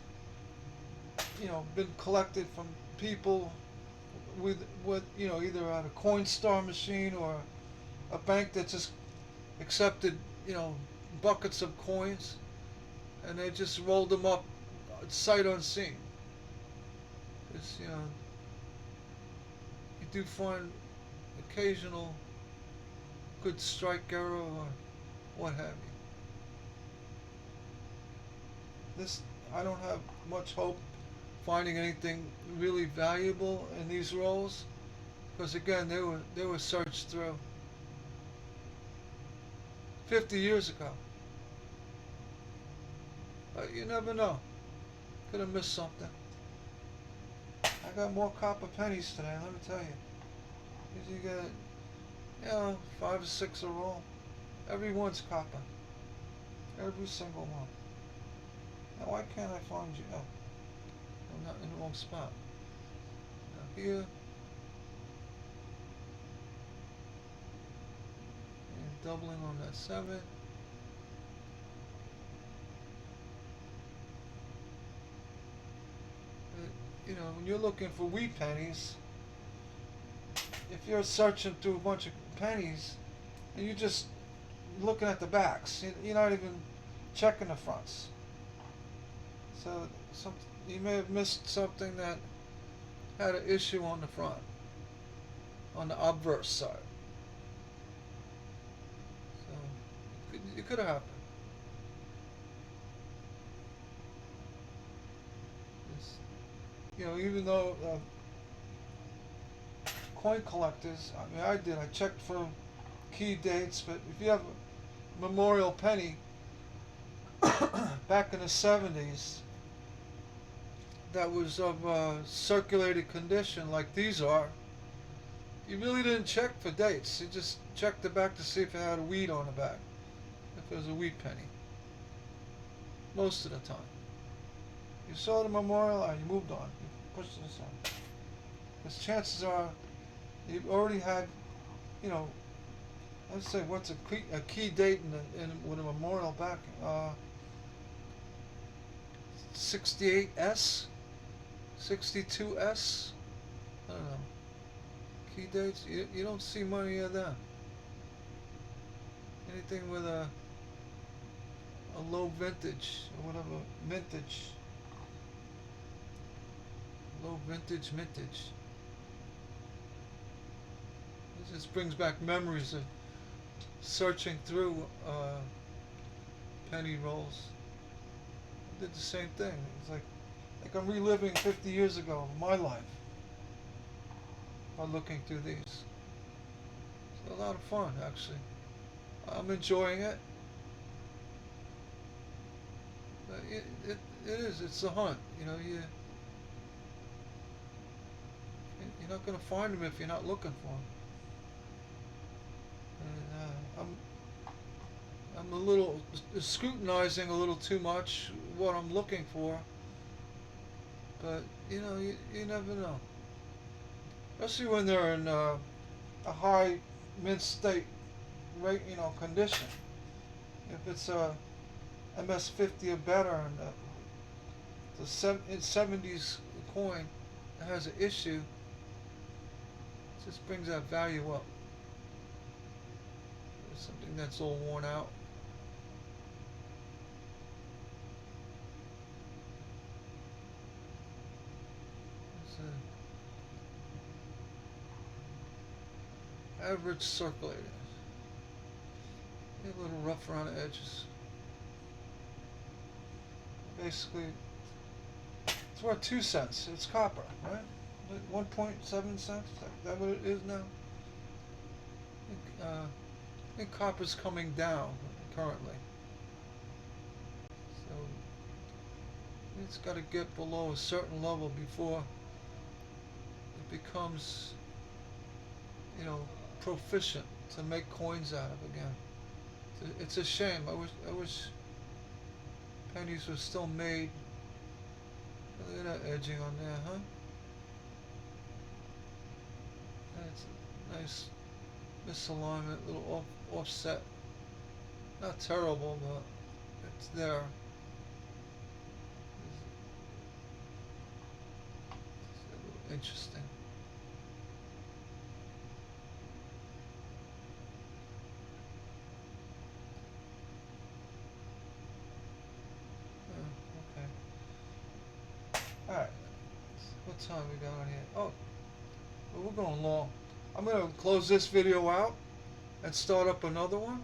[SPEAKER 1] been collected from people with either at a Coinstar machine or a bank that just accepted buckets of coins, and they just rolled them up sight unseen. It's, you do find occasional good strike error or what have you. This, I don't have much hope finding anything really valuable in these rolls, because again they were searched through 50 years ago. But you never know. Could have missed something. I got more copper pennies today, let me tell you. Usually you get 5 or 6 a roll. Every one's copper. Every single one. Now why can't I find you? Oh, I'm not in the wrong spot. Now here. And doubling on that 7. When you're looking for wheat pennies, if you're searching through a bunch of pennies and you're just looking at the backs, you're not even checking the fronts. So you may have missed something that had an issue on the front, on the obverse side. So it could have happened. Even though coin collectors, I checked for key dates, but if you have a memorial penny back in the 70s that was of circulated condition like these are, you really didn't check for dates. You just checked the back to see if it had a wheat on the back, if it was a wheat penny, most of the time. You saw the memorial and you moved on. You pushed it aside. Because chances are you've already had, let's say what's a key date with a memorial backing. 68S, 62S. I don't know. Key dates. You don't see many of them. Anything with a low vintage or whatever vintage. Low vintage. It just brings back memories of searching through penny rolls. I did the same thing. It's like I'm reliving 50 years ago of my life by looking through these. It's a lot of fun, actually. I'm enjoying it. It is. It's a hunt. You know, you're not going to find them if you're not looking for them. And I'm a little scrutinizing a little too much what I'm looking for, but you never know. Especially when they're in a high mint state rate, condition. If it's a MS50 or better and the 70s coin has an issue, it just brings that value up. It's something that's all worn out. It's an average circulator. A little rough around the edges. Basically, it's worth 2 cents. It's copper, right? 1.7 cents. Is that what it is now? I think copper's coming down currently. So it's got to get below a certain level before it becomes, proficient to make coins out of again. It's a shame. I wish pennies were still made. Look at that edging on there, huh? That's a nice misalignment, little offset. Not terrible, but it's there. It's a little interesting. Okay. Alright. What time we got on here? Oh, well, we're going long. I'm going to close this video out and start up another one.